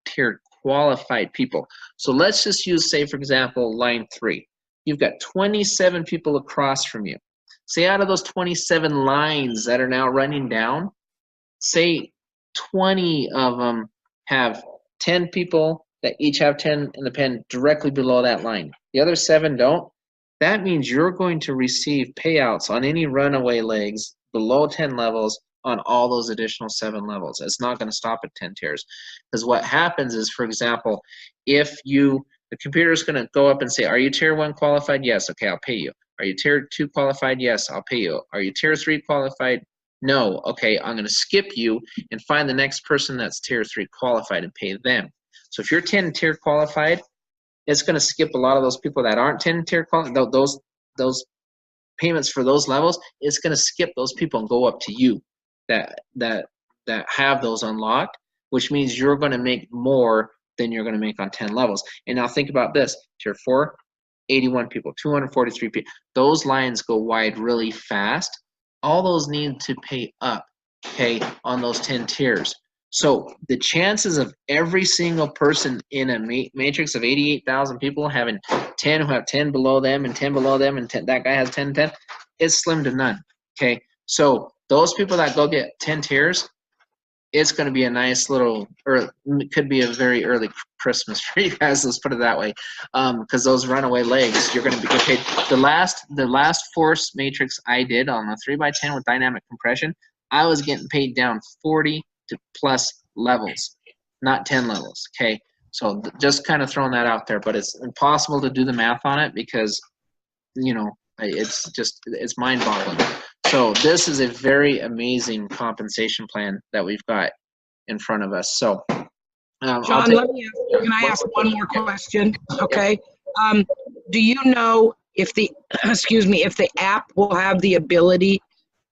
[SPEAKER 1] tier qualified people. So let's just use, say, for example, line 3. You've got 27 people across from you. Say out of those 27 lines that are now running down, say 20 of them have 10 people that each have 10 in the pen directly below that line. The other 7 don't. That means you're going to receive payouts on any runaway legs below 10 levels on all those additional 7 levels. It's not going to stop at 10 tiers. Because what happens is, for example, if the computer is going to go up and say, are you tier 1 qualified? Yes, okay, I'll pay you. Are you tier 2 qualified? Yes, I'll pay you. Are you tier 3 qualified? No, okay, I'm going to skip you and find the next person that's tier 3 qualified and pay them. So if you're 10 tier qualified, it's going to skip a lot of those people that aren't 10 tier qualified, those payments for those levels. It's going to skip those people and go up to you that have those unlocked, which means you're going to make more than you're going to make on 10 levels. And now think about this. Tier 4, 81 people, 243 people. Those lines go wide really fast. All those need to pay up, okay, on those 10 tiers. So the chances of every single person in a matrix of 88,000 people having 10 who have 10 below them and 10 below them and 10, that guy has 10, 10, is slim to none, okay? So those people that go get 10 tiers, it's going to be a nice little, or it could be a very early Christmas for you guys, let's put it that way, because those runaway legs, you're going to get paid. The last force matrix I did on the 3x10 with dynamic compression, I was getting paid down 40 to plus levels, not 10 levels, okay? So just kind of throwing that out there, but it's impossible to do the math on it because, you know, it's mind-boggling. So this is a very amazing compensation plan that we've got in front of us. So
[SPEAKER 6] John, can I ask one more question? Okay. Do you know if the if the app will have the ability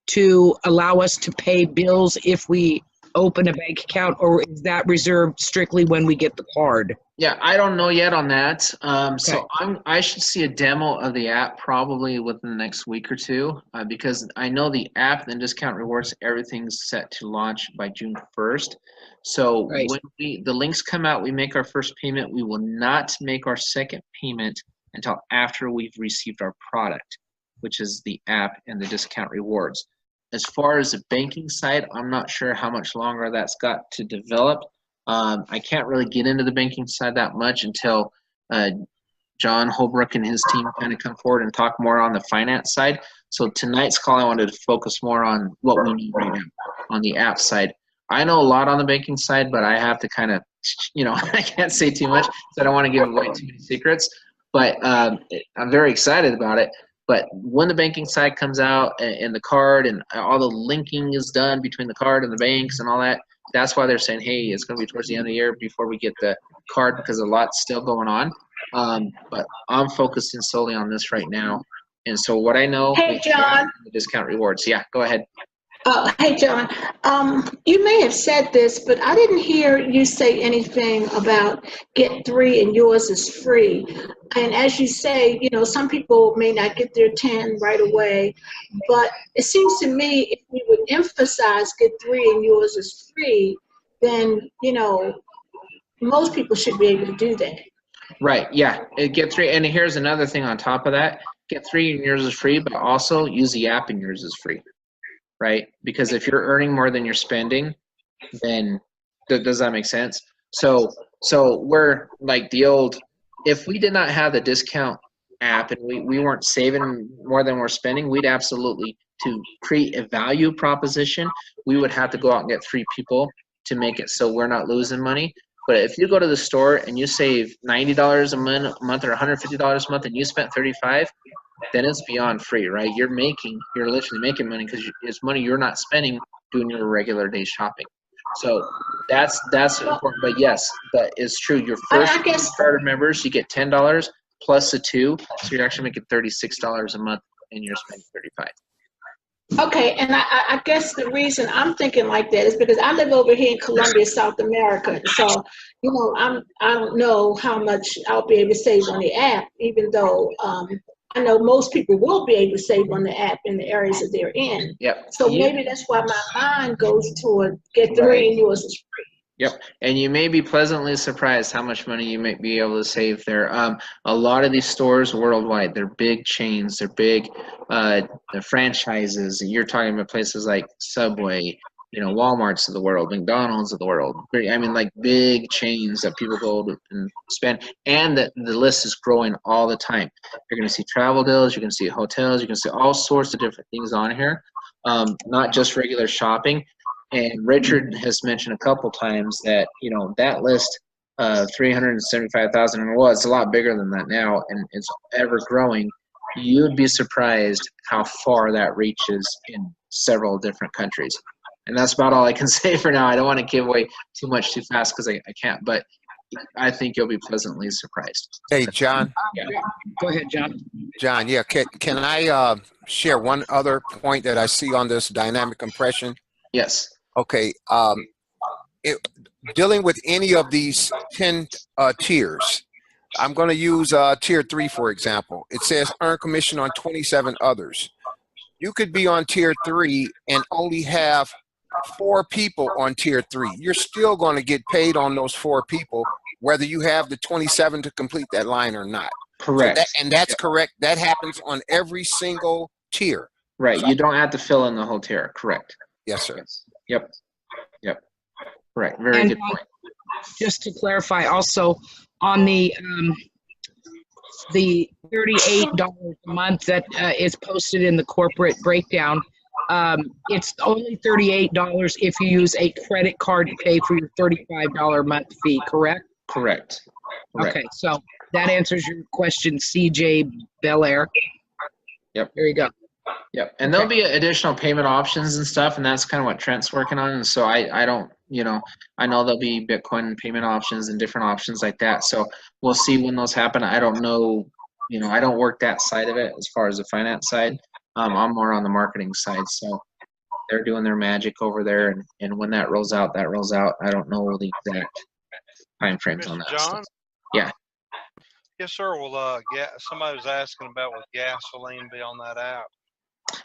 [SPEAKER 6] to allow us to pay bills if we open a bank account, or is that reserved strictly when we get the card?
[SPEAKER 1] Yeah, I don't know yet on that.
[SPEAKER 6] Okay.
[SPEAKER 1] So I should see a demo of the app probably within the next week or two, because I know the app and discount rewards, everything's set to launch by June 1st. So
[SPEAKER 6] Right.
[SPEAKER 1] when the links come out, we make our first payment. We will not make our second payment until after we've received our product, which is the app and the discount rewards. As far as the banking side, I'm not sure how much longer that's got to develop. I can't really get into the banking side that much until John Holbrook and his team kind of come forward and talk more on the finance side. So tonight's call, I wanted to focus more on what we need right now on the app side. I know a lot on the banking side, but I have to kind of, you know, I can't say too much, so I don't want to give away too many secrets. But I'm very excited about it. But when the banking side comes out and the card and all the linking is done between the card and the banks and all that, that's why they're saying, hey, it's going to be towards the end of the year before we get the card, because a lot's still going on. But I'm focusing solely on this right now. And so what I know,
[SPEAKER 11] hey, John,
[SPEAKER 1] the discount rewards. Yeah, go ahead.
[SPEAKER 11] Hey, John, you may have said this, but I didn't hear you say anything about get 3 and yours is free. And as you say, you know, some people may not get their 10 right away, but it seems to me if we would emphasize get 3 and yours is free, then, you know, most people should be able to do that.
[SPEAKER 1] Right, yeah, get 3, and here's another thing on top of that, get 3 and yours is free, but also use the app and yours is free. Right? Because if you're earning more than you're spending, then does that make sense? So we're like the old, if we did not have the discount app and we weren't saving more than we're spending, we'd absolutely, to create a value proposition, we would have to go out and get 3 people to make it so we're not losing money. But if you go to the store and you save $90 a month or $150 a month and you spent $35, then it's beyond free, right? You're literally making money because it's money you're not spending doing your regular day shopping. So That's important. But yes, but it's true. Your first starter members, you get $10 plus the 2, so you're actually making $36 a month, and you're spending $35.
[SPEAKER 11] Okay, and I guess the reason I'm thinking like that is because I live over here in Colombia, South America. So, you know, I don't know how much I'll be able to save on the app, even though I know most people will be able to save on the app in the areas that they're in.
[SPEAKER 1] Yep.
[SPEAKER 11] So maybe that's why my mind goes toward get 3 and yours is free.
[SPEAKER 1] Yep, and you may be pleasantly surprised how much money you might be able to save there. A lot of these stores worldwide, they're big chains, they're big franchises. You're talking about places like Subway, you know, Walmarts of the world, McDonald's of the world. I mean, like big chains that people go to and spend, and the list is growing all the time. You're going to see travel deals, you're going to see hotels, you're going to see all sorts of different things on here, not just regular shopping. And Richard has mentioned a couple times that, you know, that list of 375,000, and well, it's a lot bigger than that now, and it's ever growing. You'd be surprised how far that reaches in several different countries. And that's about all I can say for now. I don't want to give away too much too fast because I can't, but I think you'll be pleasantly surprised.
[SPEAKER 8] Hey, John.
[SPEAKER 1] Yeah.
[SPEAKER 6] Go ahead, John.
[SPEAKER 8] John, yeah, can I share one other point that I see on this dynamic compression?
[SPEAKER 1] Yes.
[SPEAKER 8] Okay, dealing with any of these 10 tiers, I'm going to use tier 3, for example. It says earn commission on 27 others. You could be on tier 3 and only have 4 people on tier 3. You're still going to get paid on those 4 people, whether you have the 27 to complete that line or not.
[SPEAKER 1] Correct.
[SPEAKER 8] So that's correct. That happens on every single tier.
[SPEAKER 1] Right.
[SPEAKER 8] So
[SPEAKER 1] you don't have to fill in the whole tier. Correct.
[SPEAKER 8] Yes, sir.
[SPEAKER 1] Yes. Yep. Right. Very good point.
[SPEAKER 6] Just to clarify, also on the $38 a month that is posted in the corporate breakdown, it's only $38 if you use a credit card to pay for your $35 a month fee. Correct?
[SPEAKER 1] Correct.
[SPEAKER 6] Okay, so that answers your question, CJ Belair.
[SPEAKER 1] Yep.
[SPEAKER 6] There you go.
[SPEAKER 1] Yep, and there'll be additional payment options and stuff, and that's kind of what Trent's working on. And so I don't, you know, I know there'll be Bitcoin payment options and different options like that. So we'll see when those happen. I don't know, you know, I don't work that side of it as far as the finance side. I'm more on the marketing side. So they're doing their magic over there, and when that rolls out, that rolls out. I don't know the exact time frames on that.
[SPEAKER 12] John?
[SPEAKER 1] Stuff. Yeah.
[SPEAKER 12] Yes, sir. Well, somebody was asking about will gasoline be on that app?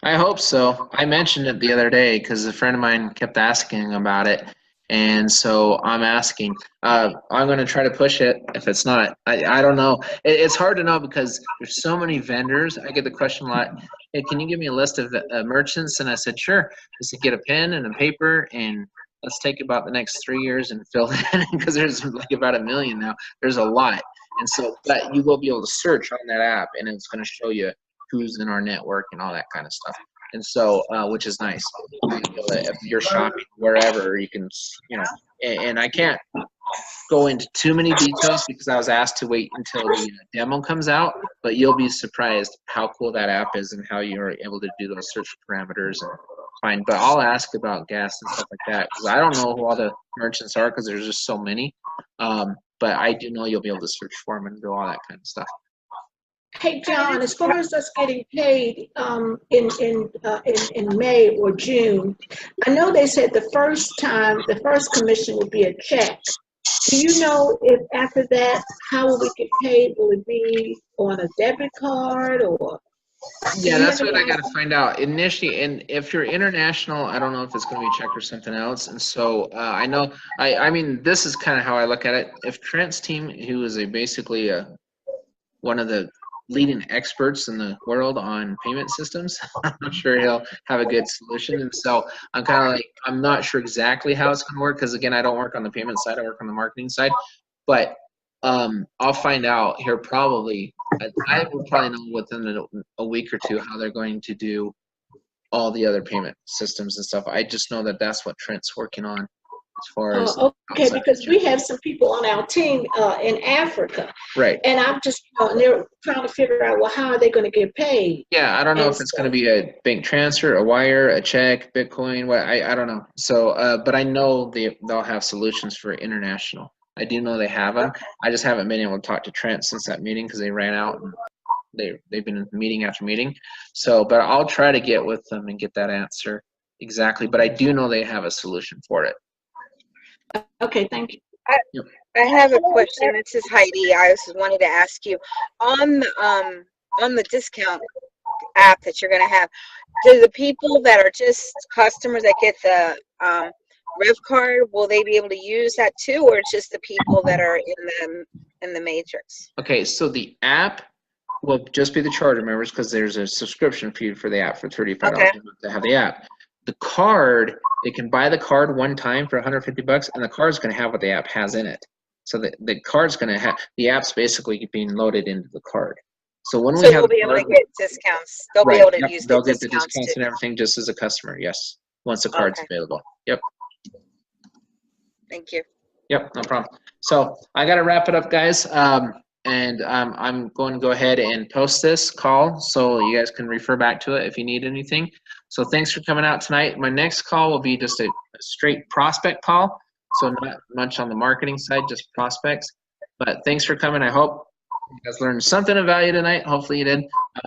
[SPEAKER 1] I hope so. I mentioned it the other day because a friend of mine kept asking about it, and so I'm asking. I'm going to try to push it. If it's not, I don't know. It's hard to know because there's so many vendors. I get the question a lot. Hey, can you give me a list of merchants? And I said, sure. I said, get a pen and a paper, and let's take about the next 3 years and fill it in because there's like about 1 million now. There's a lot, and so but you will be able to search on that app, and it's going to show you who's in our network and all that kind of stuff. And so, which is nice. If you're shopping wherever, you can, you know, and I can't go into too many details because I was asked to wait until the demo comes out, but you'll be surprised how cool that app is and how you're able to do those search parameters and find. But I'll ask about gas and stuff like that because I don't know who all the merchants are because there's just so many. But I do know you'll be able to search for them and do all that kind of stuff.
[SPEAKER 11] Hey, John, as far as us getting paid in May or June, I know they said the first commission would be a check. Do you know if after that, how will we get paid? Will it be on a debit card or?
[SPEAKER 1] Yeah, that's what I got to find out initially. And if you're international, I don't know if it's going to be a check or something else. And so I know, I mean, this is kind of how I look at it. If Trent's team, who is basically one of the leading experts in the world on payment systems, I'm sure he'll have a good solution. And so I'm kind of like, I'm not sure exactly how it's going to work because, again, I don't work on the payment side. I work on the marketing side. But I'll find out here probably. I will probably know within a week or two how they're going to do all the other payment systems and stuff. I just know that that's what Trent's working on. as far as
[SPEAKER 11] okay,
[SPEAKER 1] outside
[SPEAKER 11] because we
[SPEAKER 1] pictures.
[SPEAKER 11] have some people on our team in Africa,
[SPEAKER 1] Right.
[SPEAKER 11] and I'm just, and they're trying to figure out, well, how are they going to get paid?
[SPEAKER 1] Yeah, I don't know
[SPEAKER 11] And
[SPEAKER 1] if it's
[SPEAKER 11] so,
[SPEAKER 1] going to be a bank transfer, a wire, a check, Bitcoin. What I don't know. So, but I know they'll have solutions for international. I do know they have them.
[SPEAKER 11] okay.
[SPEAKER 1] I just haven't been able to talk to Trent since that meeting because they ran out and they've been meeting after meeting. So, but I'll try to get with them and get that answer exactly. But I do know they have a solution for it.
[SPEAKER 11] Okay, thank you.
[SPEAKER 1] Yep.
[SPEAKER 13] I have a question. This is Heidi. I just wanted to ask you on the discount app that you're going to have. Do the people that are just customers that get the Revv card, will they be able to use that too, or it's just the people that are in the matrix?
[SPEAKER 1] Okay, so the app will just be the charter members because there's a subscription fee for the app for $35
[SPEAKER 13] Okay.
[SPEAKER 1] to have the app. The card, they can buy the card one time for $150, and the card's going to have what the app has in it. So the card's going to have, the app's basically being loaded into the card. So when we
[SPEAKER 13] So
[SPEAKER 1] have
[SPEAKER 13] they'll be able to
[SPEAKER 1] card,
[SPEAKER 13] get discounts. They'll be
[SPEAKER 1] right,
[SPEAKER 13] able to
[SPEAKER 1] yep,
[SPEAKER 13] use
[SPEAKER 1] they'll
[SPEAKER 13] the
[SPEAKER 1] get the
[SPEAKER 13] discounts
[SPEAKER 1] discounts
[SPEAKER 13] too.
[SPEAKER 1] and everything just as a customer, yes, once the card's
[SPEAKER 13] Okay.
[SPEAKER 1] available. Yep.
[SPEAKER 13] Thank you.
[SPEAKER 1] Yep, no problem. So I got to wrap it up, guys. And I'm going to go ahead and post this call so you guys can refer back to it if you need anything. So thanks for coming out tonight. My next call will be just a straight prospect call. So not much on the marketing side, just prospects. But thanks for coming. I hope you guys learned something of value tonight. Hopefully you did.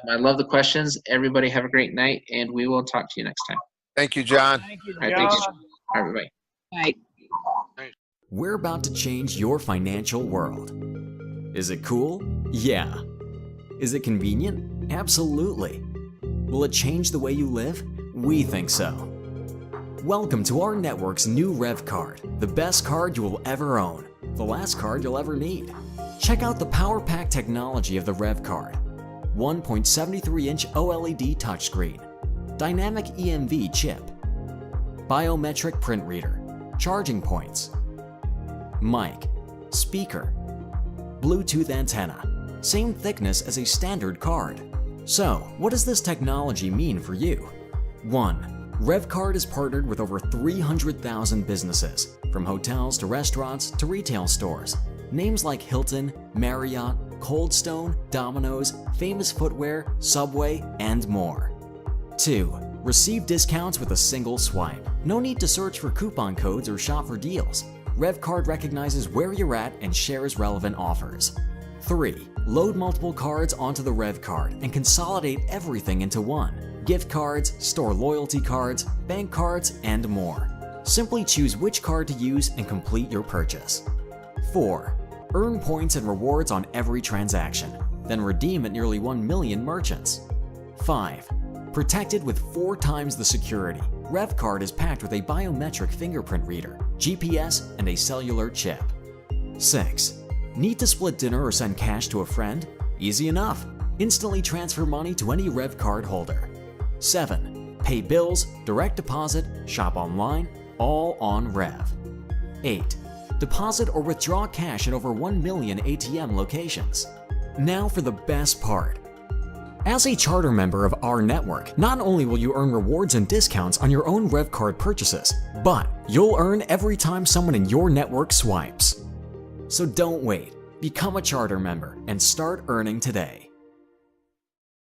[SPEAKER 1] I love the questions. Everybody have a great night, and we will talk to you next time.
[SPEAKER 8] Thank you, John.
[SPEAKER 1] All right, thank you. All right, bye.
[SPEAKER 6] Right.
[SPEAKER 2] We're about to change your financial world. Is it cool? Yeah. Is it convenient? Absolutely. Will it change the way you live? We think so. Welcome to our network's new Revv card, the best card you will ever own, the last card you'll ever need. Check out the power pack technology of the Revv card. 1.73-inch OLED touchscreen, dynamic EMV chip, biometric print reader, charging points, mic, speaker, Bluetooth antenna, same thickness as a standard card. So, what does this technology mean for you? 1. Revv card is partnered with over 300,000 businesses, from hotels to restaurants to retail stores. Names like Hilton, Marriott, Cold Stone, Domino's, Famous Footwear, Subway, and more. 2. Receive discounts with a single swipe. No need to search for coupon codes or shop for deals. Revv card recognizes where you're at and shares relevant offers. 3. Load multiple cards onto the Revv card and consolidate everything into one. Gift cards, store loyalty cards, bank cards, and more. Simply choose which card to use and complete your purchase. 4. Earn points and rewards on every transaction, then redeem at nearly 1 million merchants. 5. Protected with 4 times the security, Revv card is packed with a biometric fingerprint reader, GPS, and a cellular chip. 6. Need to split dinner or send cash to a friend? Easy enough. Instantly transfer money to any Revv card holder. 7. Pay bills, direct deposit, shop online, all on Revv. 8. Deposit or withdraw cash at over 1 million ATM locations. Now for the best part. As a charter member of our network, not only will you earn rewards and discounts on your own Revv card purchases, but you'll earn every time someone in your network swipes. So don't wait. Become a charter member and start earning today.